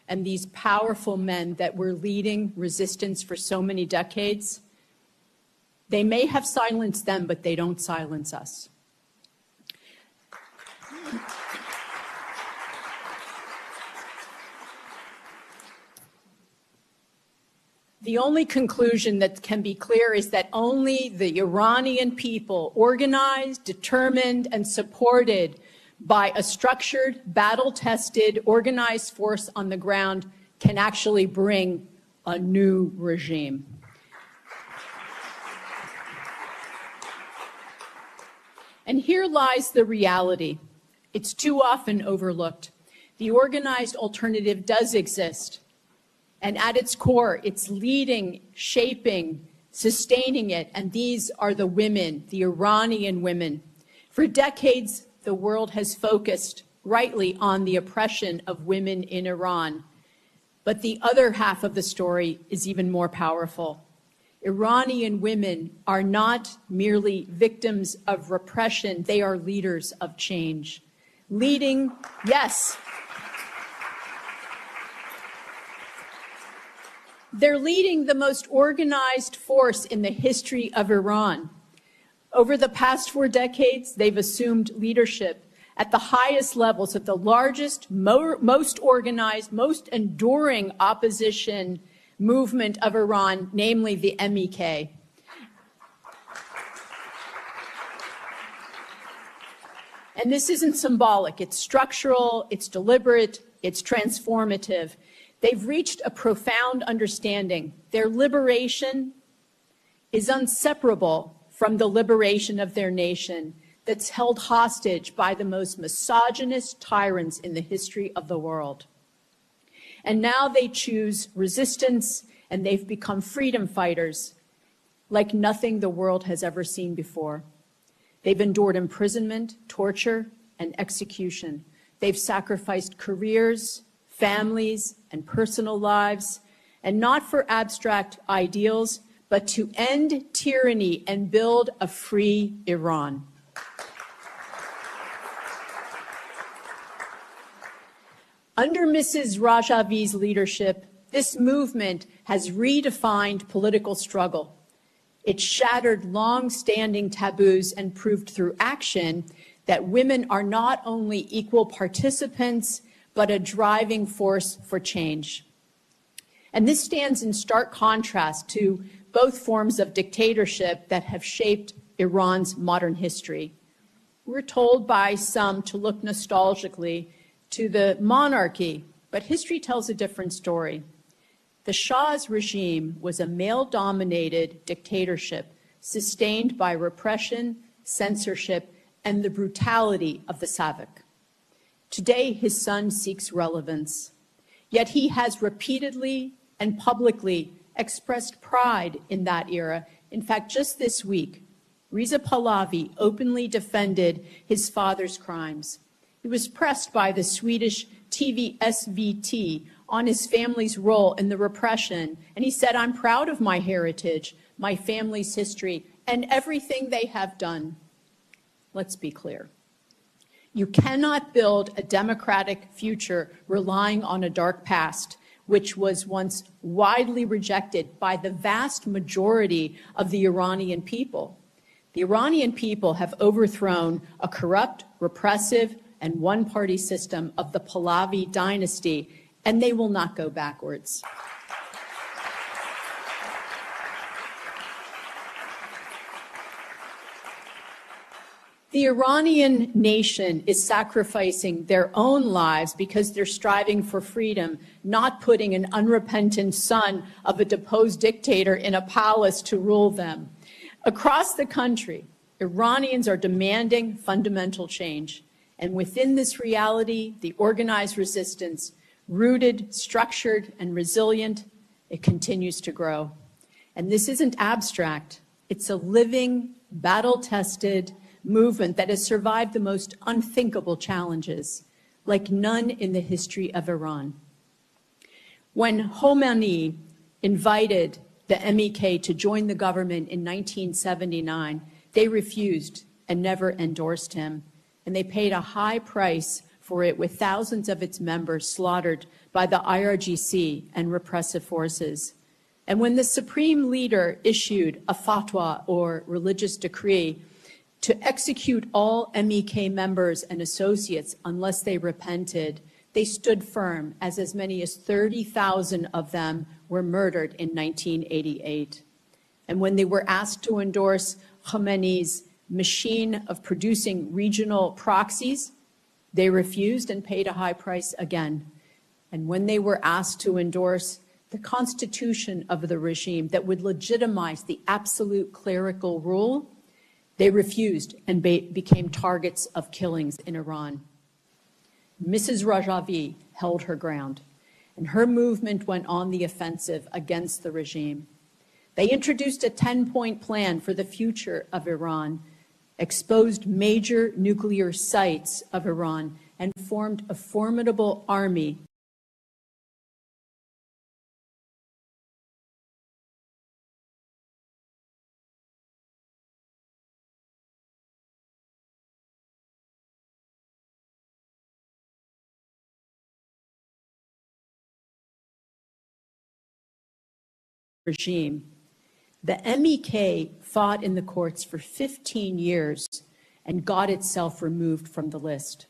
and these powerful men that were leading resistance for so many decades, they may have silenced them, but they don't silence us. The only conclusion that can be clear is that only the Iranian people, organized, determined, and supported by a structured, battle-tested, organized force on the ground, can actually bring a new regime. And here lies the reality. It's too often overlooked. The organized alternative does exist. And at its core, it's leading, shaping, sustaining it. And these are the women, the Iranian women. For decades, the world has focused rightly on the oppression of women in Iran. But the other half of the story is even more powerful. Iranian women are not merely victims of repression, they are leaders of change. Leading, yes, they're leading the most organized force in the history of Iran. Over the past 4 decades, they've assumed leadership at the highest levels of the largest, most organized, most enduring opposition movement of Iran, namely the MEK. And this isn't symbolic, it's structural, it's deliberate, it's transformative. They've reached a profound understanding. Their liberation is inseparable from the liberation of their nation that's held hostage by the most misogynist tyrants in the history of the world. And now they choose resistance, and they've become freedom fighters like nothing the world has ever seen before. They've endured imprisonment, torture, and execution. They've sacrificed careers, families, and personal lives, and not for abstract ideals, but to end tyranny and build a free Iran. Under Mrs. Rajavi's leadership, this movement has redefined political struggle. It shattered long-standing taboos and proved through action that women are not only equal participants, but a driving force for change. And this stands in stark contrast to both forms of dictatorship that have shaped Iran's modern history. We're told by some to look nostalgically to the monarchy, but history tells a different story. The Shah's regime was a male-dominated dictatorship sustained by repression, censorship, and the brutality of the Savak. Today, his son seeks relevance, yet he has repeatedly and publicly expressed pride in that era. In fact, just this week, Reza Pahlavi openly defended his father's crimes. He was pressed by the Swedish TV SVT on his family's role in the repression, and he said, "I'm proud of my heritage, my family's history, and everything they have done." Let's be clear. You cannot build a democratic future relying on a dark past, which was once widely rejected by the vast majority of the Iranian people. The Iranian people have overthrown a corrupt, repressive, and one-party system of the Pahlavi dynasty, and they will not go backwards. The Iranian nation is sacrificing their own lives because they're striving for freedom, not putting an unrepentant son of a deposed dictator in a palace to rule them. Across the country, Iranians are demanding fundamental change. And within this reality, the organized resistance, rooted, structured, and resilient, it continues to grow. And this isn't abstract. It's a living, battle-tested movement that has survived the most unthinkable challenges, like none in the history of Iran. When Khomeini invited the MEK to join the government in 1979, they refused and never endorsed him. And they paid a high price for it, with thousands of its members slaughtered by the IRGC and repressive forces. And when the supreme leader issued a fatwa, or religious decree, to execute all MEK members and associates unless they repented, they stood firm, as many as 30,000 of them were murdered in 1988. And when they were asked to endorse Khomeini's machine of producing regional proxies, they refused and paid a high price again. And when they were asked to endorse the constitution of the regime that would legitimize the absolute clerical rule, They refused and became targets of killings in Iran. Mrs. Rajavi held her ground, and her movement went on the offensive against the regime. They introduced a 10-point plan for the future of Iran, exposed major nuclear sites of Iran, and formed a formidable army regime. The MEK fought in the courts for 15 years and got itself removed from the list.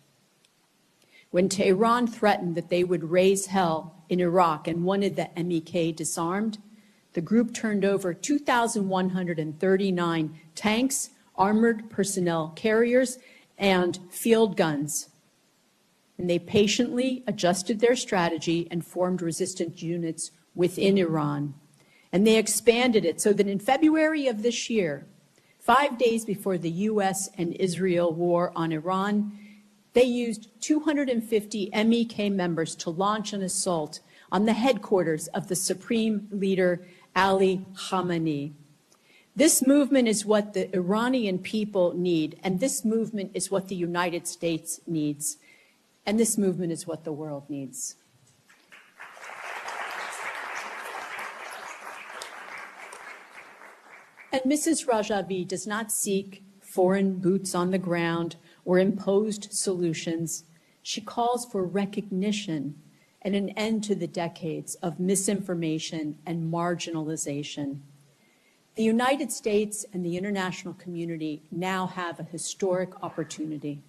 When Tehran threatened that they would raise hell in Iraq and wanted the MEK disarmed, the group turned over 2,139 tanks, armored personnel carriers, and field guns. And they patiently adjusted their strategy and formed resistance units within Iran. And they expanded it so that in February of this year, 5 days before the U.S. and Israel war on Iran, they used 250 MEK members to launch an assault on the headquarters of the supreme leader, Ali Khamenei. This movement is what the Iranian people need, and this movement is what the United States needs, and this movement is what the world needs. And Mrs. Rajavi does not seek foreign boots on the ground or imposed solutions. She calls for recognition and an end to the decades of misinformation and marginalization. The United States and the international community now have a historic opportunity.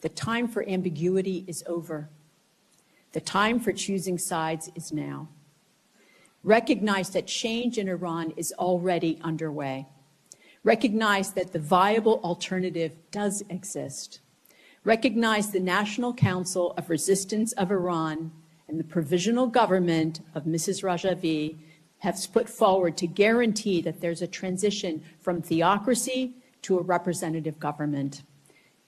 The time for ambiguity is over. The time for choosing sides is now. Recognize that change in Iran is already underway. Recognize that the viable alternative does exist. Recognize the National Council of Resistance of Iran and the provisional government of Mrs. Rajavi have put forward to guarantee that there's a transition from theocracy to a representative government.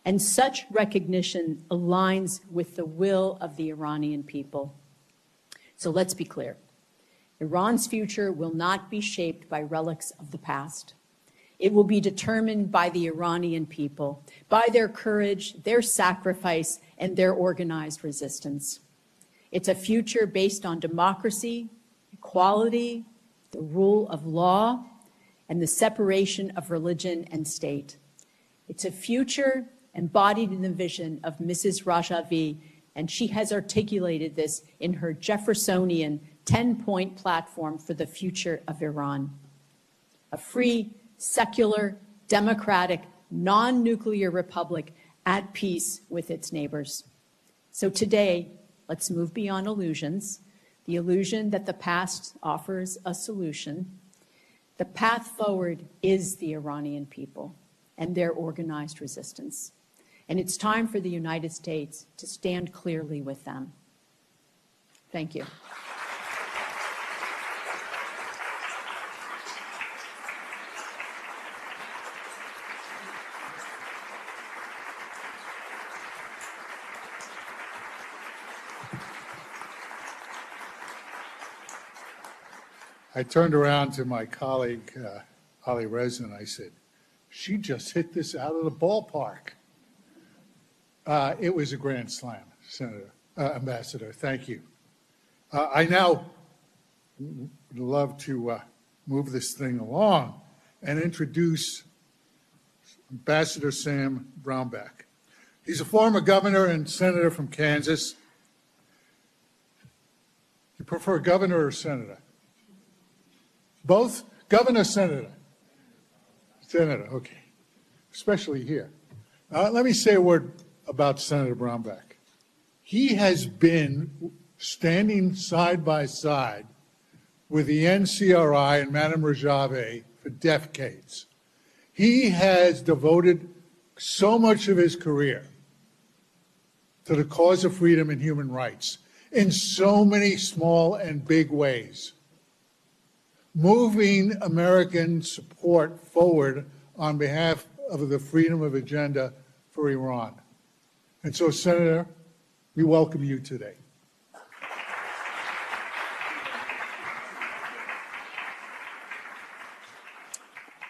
And such recognition aligns with the will of the Iranian people. So let's be clear. Iran's future will not be shaped by relics of the past. It will be determined by the Iranian people, by their courage, their sacrifice, and their organized resistance. It's a future based on democracy, equality, the rule of law, and the separation of religion and state. It's a future embodied in the vision of Mrs. Rajavi, and she has articulated this in her Jeffersonian 10-point platform for the future of Iran. A free, secular, democratic, non-nuclear republic at peace with its neighbors. So today, let's move beyond illusions, the illusion that the past offers a solution. The path forward is the Iranian people and their organized resistance. And it's time for the United States to stand clearly with them. Thank you. I turned around to my colleague, Ali Reza, and I said, she just hit this out of the ballpark. It was a grand slam, Ambassador. Thank you. I now would love to move this thing along and introduce Ambassador Sam Brownback. He's a former governor and senator from Kansas. You prefer governor or senator? Both? Governor, senator? Senator, okay. Especially here. Let me say a word about Senator Brownback. He has been standing side by side with the NCRI and Madame Rajavi for decades. He has devoted so much of his career to the cause of freedom and human rights in so many small and big ways, moving American support forward on behalf of the freedom of agenda for Iran. And so, Senator, we welcome you today.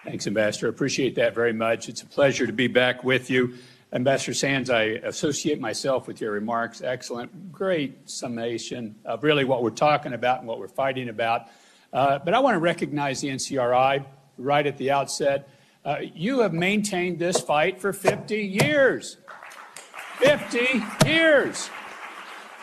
Thanks, Ambassador. Appreciate that very much. It's a pleasure to be back with you. Ambassador Sands, I associate myself with your remarks. Excellent, great summation of really what we're talking about and what we're fighting about. But I want to recognize the NCRI right at the outset. You have maintained this fight for 50 years. 50 years.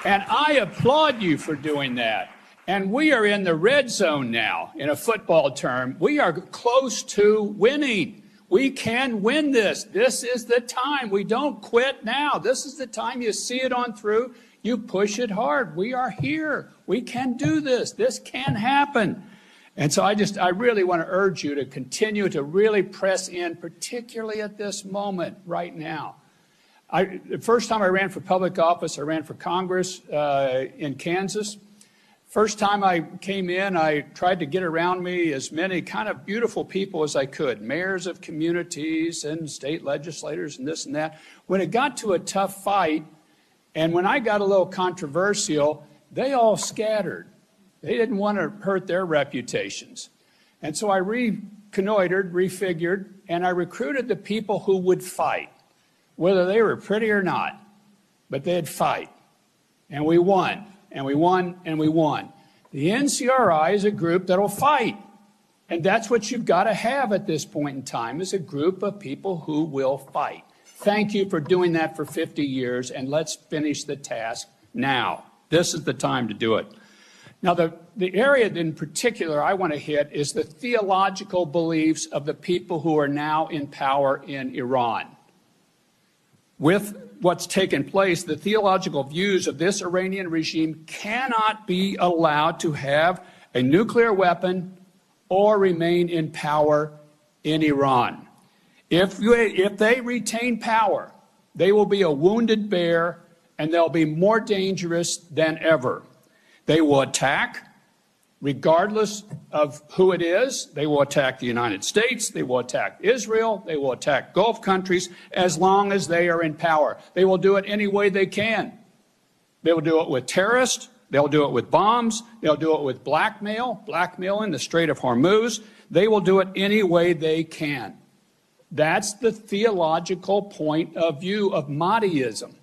And I applaud you for doing that. And we are in the red zone now, in a football term. We are close to winning. We can win this. This is the time. We don't quit now. This is the time you see it on through. You push it hard. We are here. We can do this. This can happen. And so I really want to urge you to continue to really press in, particularly at this moment right now. The first time I ran for public office, I ran for Congress in Kansas. First time I came in, I tried to get around me as many kind of beautiful people as I could, mayors of communities and state legislators and this and that. When it got to a tough fight, and when I got a little controversial, they all scattered. They didn't want to hurt their reputations. And so I reconnoitered, refigured, and I recruited the people who would fight, whether they were pretty or not, but they'd fight. And we won. And we won, and we won. The NCRI is a group that'll fight. And that's what you've got to have at this point in time, is a group of people who will fight. Thank you for doing that for 50 years, and let's finish the task now. This is the time to do it. Now, the area in particular I want to hit is the theological beliefs of the people who are now in power in Iran. With what's taken place, the theological views of this Iranian regime cannot be allowed to have a nuclear weapon or remain in power in Iran. If they retain power, they will be a wounded bear, and they'll be more dangerous than ever. They will attack, regardless of who it is. They will attack the United States. They will attack Israel. They will attack Gulf countries as long as they are in power. They will do it any way they can. They will do it with terrorists. They'll do it with bombs. They'll do it with blackmail in the Strait of Hormuz. They will do it any way they can. That's the theological point of view of Mahdiism.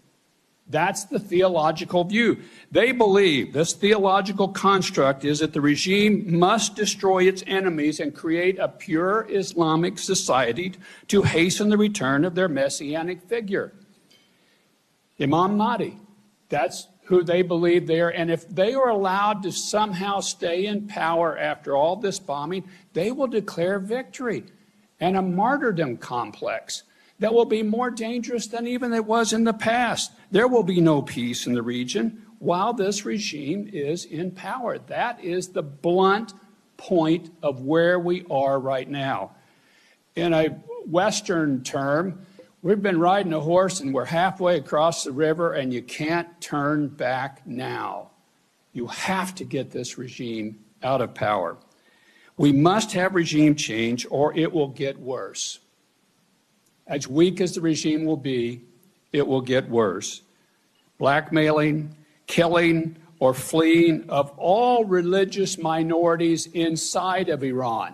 That's the theological view. They believe this theological construct is that the regime must destroy its enemies and create a pure Islamic society to hasten the return of their messianic figure, Imam Mahdi. That's who they believe they are. And if they are allowed to somehow stay in power after all this bombing, they will declare victory and a martyrdom complex that will be more dangerous than even it was in the past. There will be no peace in the region while this regime is in power. That is the blunt point of where we are right now. In a Western term, we've been riding a horse and we're halfway across the river, and you can't turn back now. You have to get this regime out of power. We must have regime change or it will get worse. As weak as the regime will be, it will get worse. Blackmailing, killing, or fleeing of all religious minorities inside of Iran,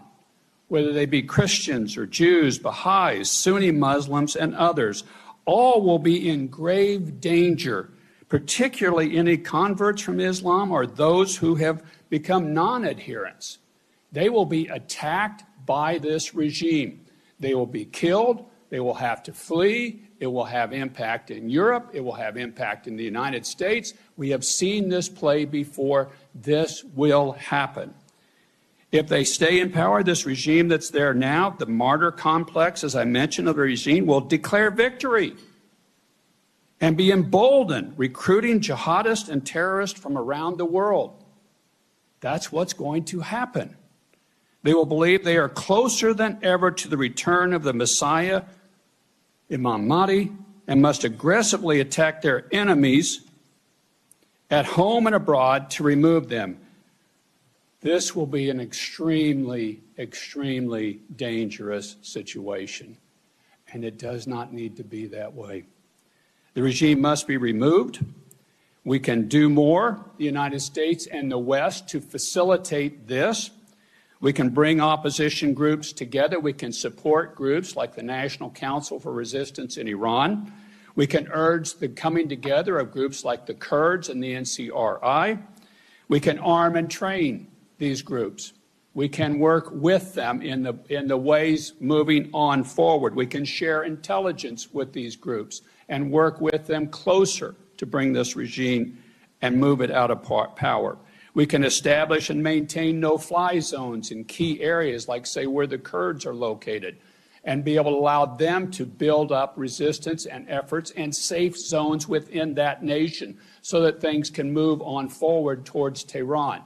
whether they be Christians or Jews, Baha'is, Sunni Muslims, and others, all will be in grave danger, particularly any converts from Islam or those who have become non-adherents. They will be attacked by this regime. They will be killed. They will have to flee. It will have impact in Europe. It will have impact in the United States. We have seen this play before. This will happen. If they stay in power, this regime that's there now, the martyr complex, as I mentioned, of the regime, will declare victory and be emboldened, recruiting jihadists and terrorists from around the world. That's what's going to happen. They will believe they are closer than ever to the return of the Messiah, Imam Mahdi, and must aggressively attack their enemies at home and abroad to remove them. This will be an extremely, extremely dangerous situation, and it does not need to be that way. The regime must be removed. We can do more, the United States and the West, to facilitate this. We can bring opposition groups together. We can support groups like the National Council for Resistance in Iran. We can urge the coming together of groups like the Kurds and the NCRI. We can arm and train these groups. We can work with them in the ways moving on forward. We can share intelligence with these groups and work with them closer to bring this regime and move it out of power. We can establish and maintain no-fly zones in key areas, like, say, where the Kurds are located, and be able to allow them to build up resistance and efforts and safe zones within that nation so that things can move on forward towards Tehran,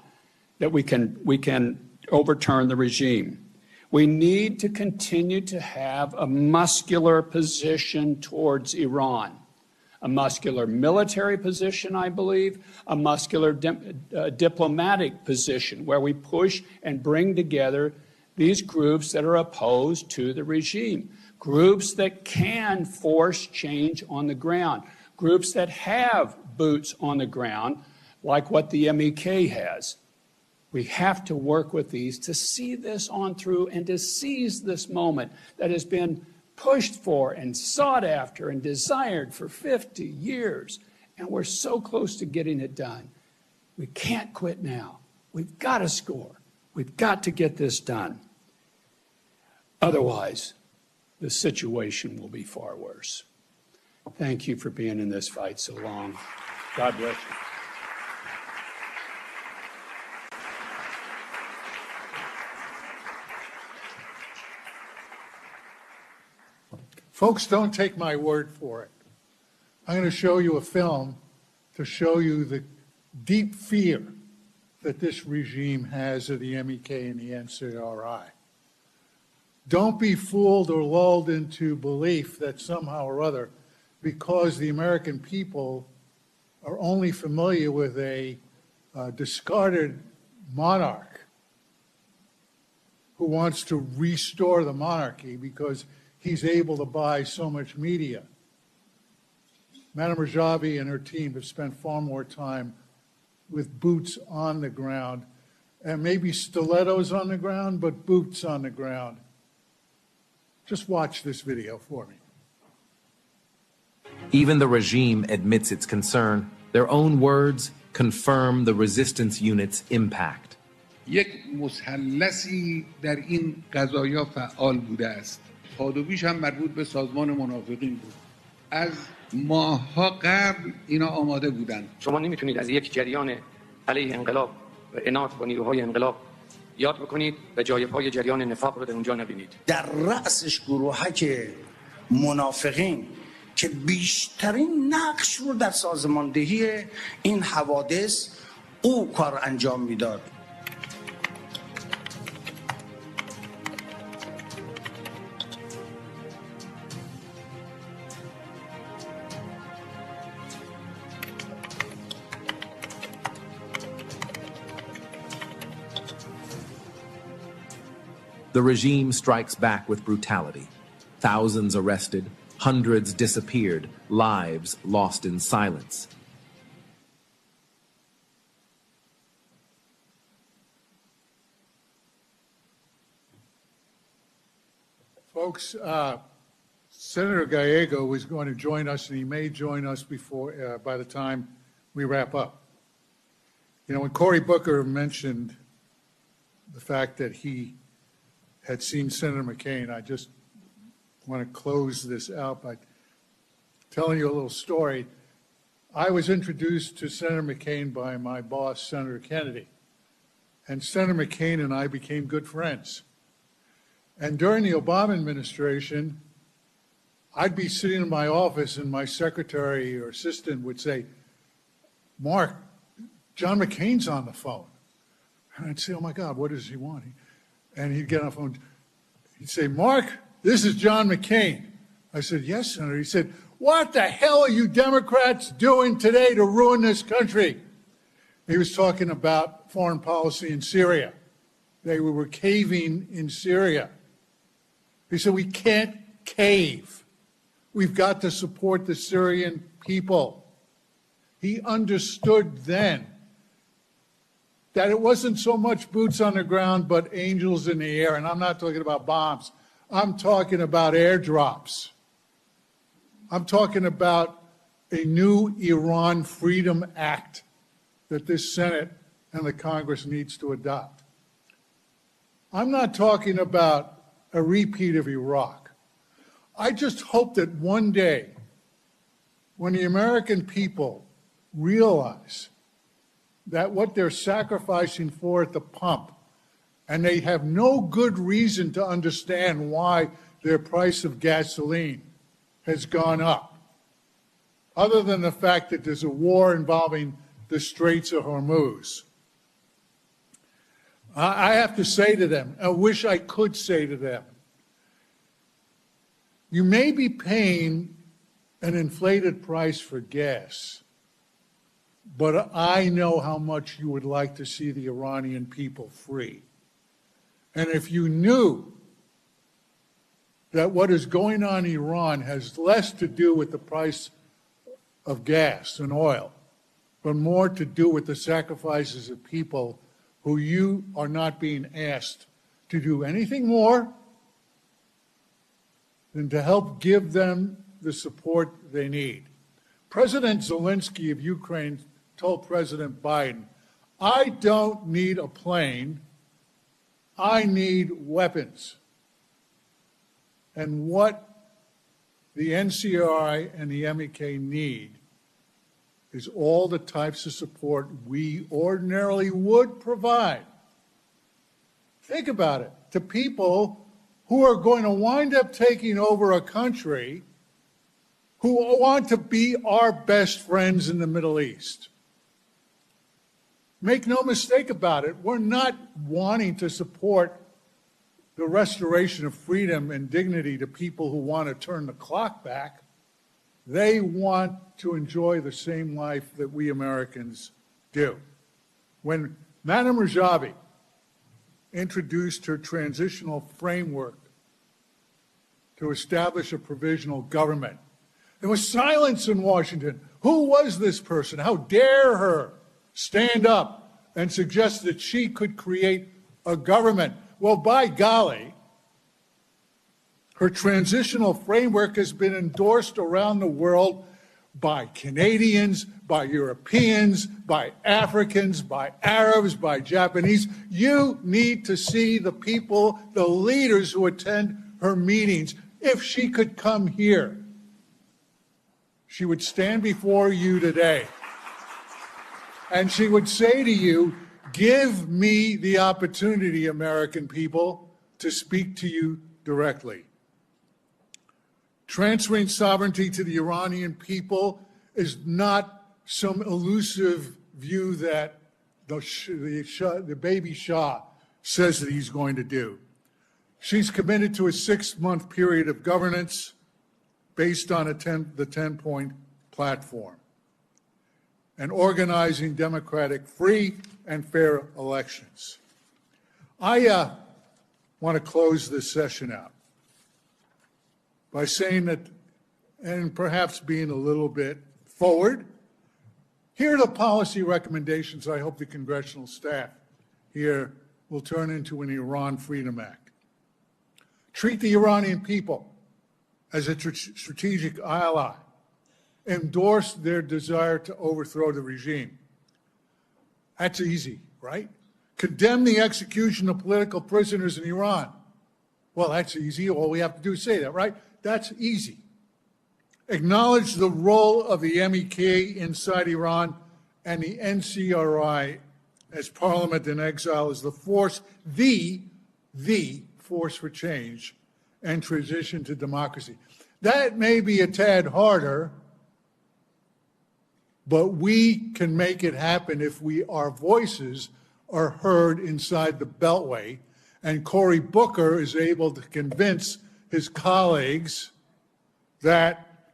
that we can overturn the regime. We need to continue to have a muscular position towards Iran. A muscular military position, I believe, a muscular diplomatic position where we push and bring together these groups that are opposed to the regime, groups that can force change on the ground, groups that have boots on the ground, like what the MEK has. We have to work with these to see this on through and to seize this moment that has been pushed for and sought after and desired for 50 years. And we're so close to getting it done. We can't quit now. We've got to score. We've got to get this done. Otherwise, the situation will be far worse. Thank you for being in this fight so long. God bless you. Folks, don't take my word for it. I'm going to show you a film to show you the deep fear that this regime has of the MEK and the NCRI. Don't be fooled or lulled into belief that somehow or other, because the American people are only familiar with a discarded monarch who wants to restore the monarchy because he's able to buy so much media. Madame Rajavi and her team have spent far more time with boots on the ground, and maybe stilettos on the ground, but boots on the ground. Just watch this video for me. Even the regime admits its concern. Their own words confirm the resistance unit's impact. یک مثلثی در این قضایا فعال بوده است. پادویش هم مربوط به سازمان منافقین بود. از ماه‌ها قبل اینا آماده بودند. شما نمیتونید از یک جریان علیه انقلاب و عناد با نیروهای انقلاب یاد بکنید و جای پای جریان نفاق رو در اونجا نبینید. در رأسش گروهک منافقین که بیشترین نقش رو در سازماندهی این حوادث او کار انجام میداد. The regime strikes back with brutality. Thousands arrested, hundreds disappeared, lives lost in silence. Folks, Senator Gallego is going to join us, and he may join us before by the time we wrap up. You know, when Cory Booker mentioned the fact that he had seen Senator McCain, I just want to close this out by telling you a little story. I was introduced to Senator McCain by my boss, Senator Kennedy, and Senator McCain and I became good friends. And during the Obama administration, I'd be sitting in my office and my secretary or assistant would say, "Mark, John McCain's on the phone." And I'd say, "Oh my God, what does he want?" And he'd get on the phone. He'd say, "Mark, this is John McCain." I said, "Yes, Senator." He said, "What the hell are you Democrats doing today to ruin this country?" He was talking about foreign policy in Syria. They were caving in Syria. He said, we can't cave. We've got to support the Syrian people. He understood then that it wasn't so much boots on the ground, but angels in the air. And I'm not talking about bombs. I'm talking about airdrops. I'm talking about a new Iran Freedom Act that this Senate and the Congress needs to adopt. I'm not talking about a repeat of Iraq. I just hope that one day, when the American people realize that what they're sacrificing for at the pump, and they have no good reason to understand why their price of gasoline has gone up, other than the fact that there's a war involving the Straits of Hormuz. I have to say to them, I wish I could say to them, you may be paying an inflated price for gas, but I know how much you would like to see the Iranian people free. And if you knew that what is going on in Iran has less to do with the price of gas and oil, but more to do with the sacrifices of people who you are not being asked to do anything more than to help give them the support they need. President Zelensky of Ukraine told President Biden, I don't need a plane, I need weapons. And what the NCRI and the MEK need is all the types of support we ordinarily would provide. Think about it, to people who are going to wind up taking over a country who want to be our best friends in the Middle East. Make no mistake about it, we're not wanting to support the restoration of freedom and dignity to people who want to turn the clock back. They want to enjoy the same life that we Americans do. When Madame Rajavi introduced her transitional framework to establish a provisional government, there was silence in Washington. Who was this person? How dare her stand up and suggest that she could create a government? Well, by golly, her transitional framework has been endorsed around the world by Canadians, by Europeans, by Africans, by Arabs, by Japanese. You need to see the people, the leaders who attend her meetings. If she could come here, she would stand before you today and she would say to you, give me the opportunity, American people, to speak to you directly. Transferring sovereignty to the Iranian people is not some elusive view that the baby Shah says that he's going to do. She's committed to a 6-month period of governance based on the 10-point platform and organizing democratic, free, and fair elections. I want to close this session out by saying that, and perhaps being a little bit forward, here are the policy recommendations I hope the congressional staff here will turn into an Iran Freedom Act. Treat the Iranian people as a strategic ally. Endorse their desire to overthrow the regime. That's easy, right? Condemn the execution of political prisoners in Iran. Well, that's easy. All we have to do is say that, right? That's easy. Acknowledge the role of the MEK inside Iran and the NCRI as parliament in exile as the force, the force for change and transition to democracy. That may be a tad harder, but we can make it happen if our voices are heard inside the Beltway, and Cory Booker is able to convince his colleagues that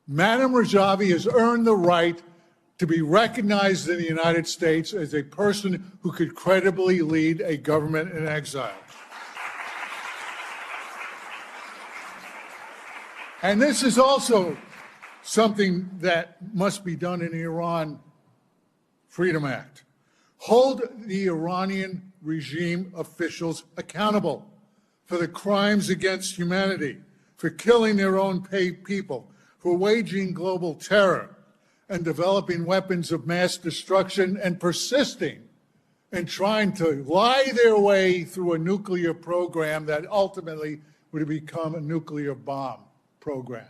Madame Rajavi has earned the right to be recognized in the United States as a person who could credibly lead a government in exile. And this is also something that must be done in the Iran Freedom Act. Hold the Iranian regime officials accountable for the crimes against humanity, for killing their own people, for waging global terror and developing weapons of mass destruction and persisting in trying to lie their way through a nuclear program that ultimately would become a nuclear bomb program.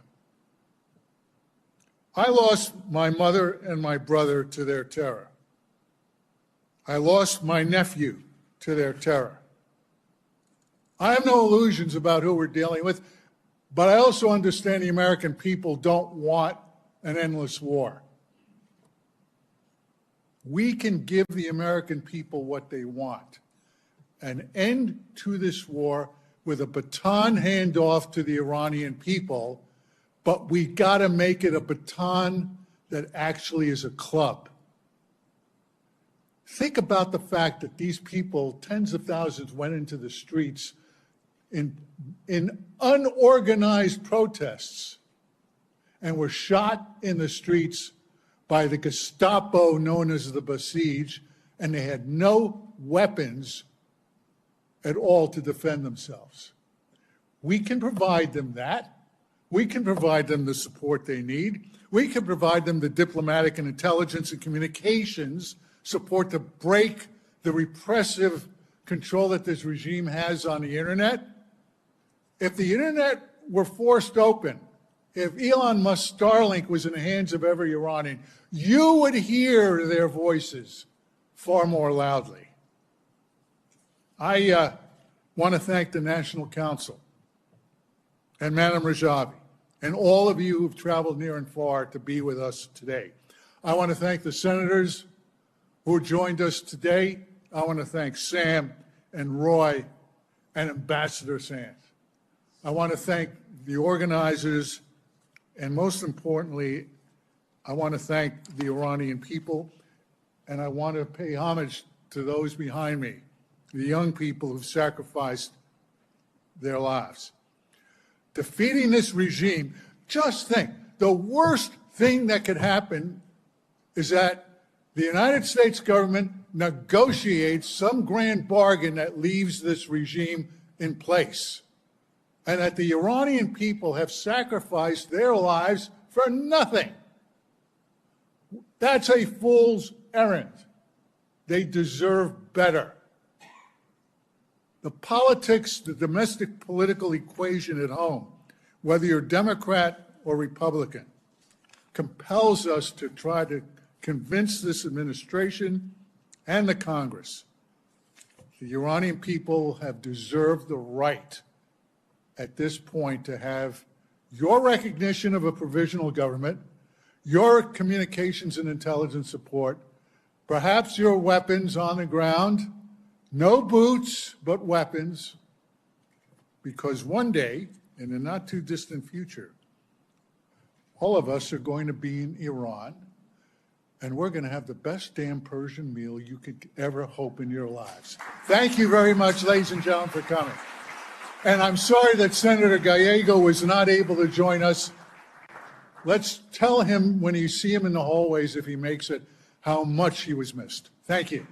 I lost my mother and my brother to their terror. I lost my nephew to their terror. I have no illusions about who we're dealing with, but I also understand the American people don't want an endless war. We can give the American people what they want, an end to this war with a baton handoff to the Iranian people, but we got to make it a baton that actually is a club. Think about the fact that these people, tens of thousands, went into the streets in unorganized protests and were shot in the streets by the Gestapo known as the Basij, and they had no weapons at all to defend themselves. We can provide them that. We can provide them the support they need. We can provide them the diplomatic and intelligence and communications support to break the repressive control that this regime has on the internet. If the internet were forced open, if Elon Musk's Starlink was in the hands of every Iranian, you would hear their voices far more loudly. I want to thank the National Council and Madam Rajavi and all of you who've traveled near and far to be with us today. I want to thank the senators who joined us today. I want to thank Sam and Roy and Ambassador Sands. I want to thank the organizers, and most importantly, I want to thank the Iranian people, and I want to pay homage to those behind me, the young people who've sacrificed their lives. Defeating this regime, just think, the worst thing that could happen is that the United States government negotiates some grand bargain that leaves this regime in place, and that the Iranian people have sacrificed their lives for nothing. That's a fool's errand. They deserve better. The politics, the domestic political equation at home, whether you're Democrat or Republican, compels us to try to convince this administration and the Congress the Iranian people have deserved the right at this point to have your recognition of a provisional government, your communications and intelligence support, perhaps your weapons on the ground, no boots, but weapons, because one day, in the not too distant future, all of us are going to be in Iran, and we're going to have the best damn Persian meal you could ever hope in your lives. Thank you very much, ladies and gentlemen, for coming. And I'm sorry that Senator Gallego was not able to join us. Let's tell him when you see him in the hallways, if he makes it, how much he was missed. Thank you.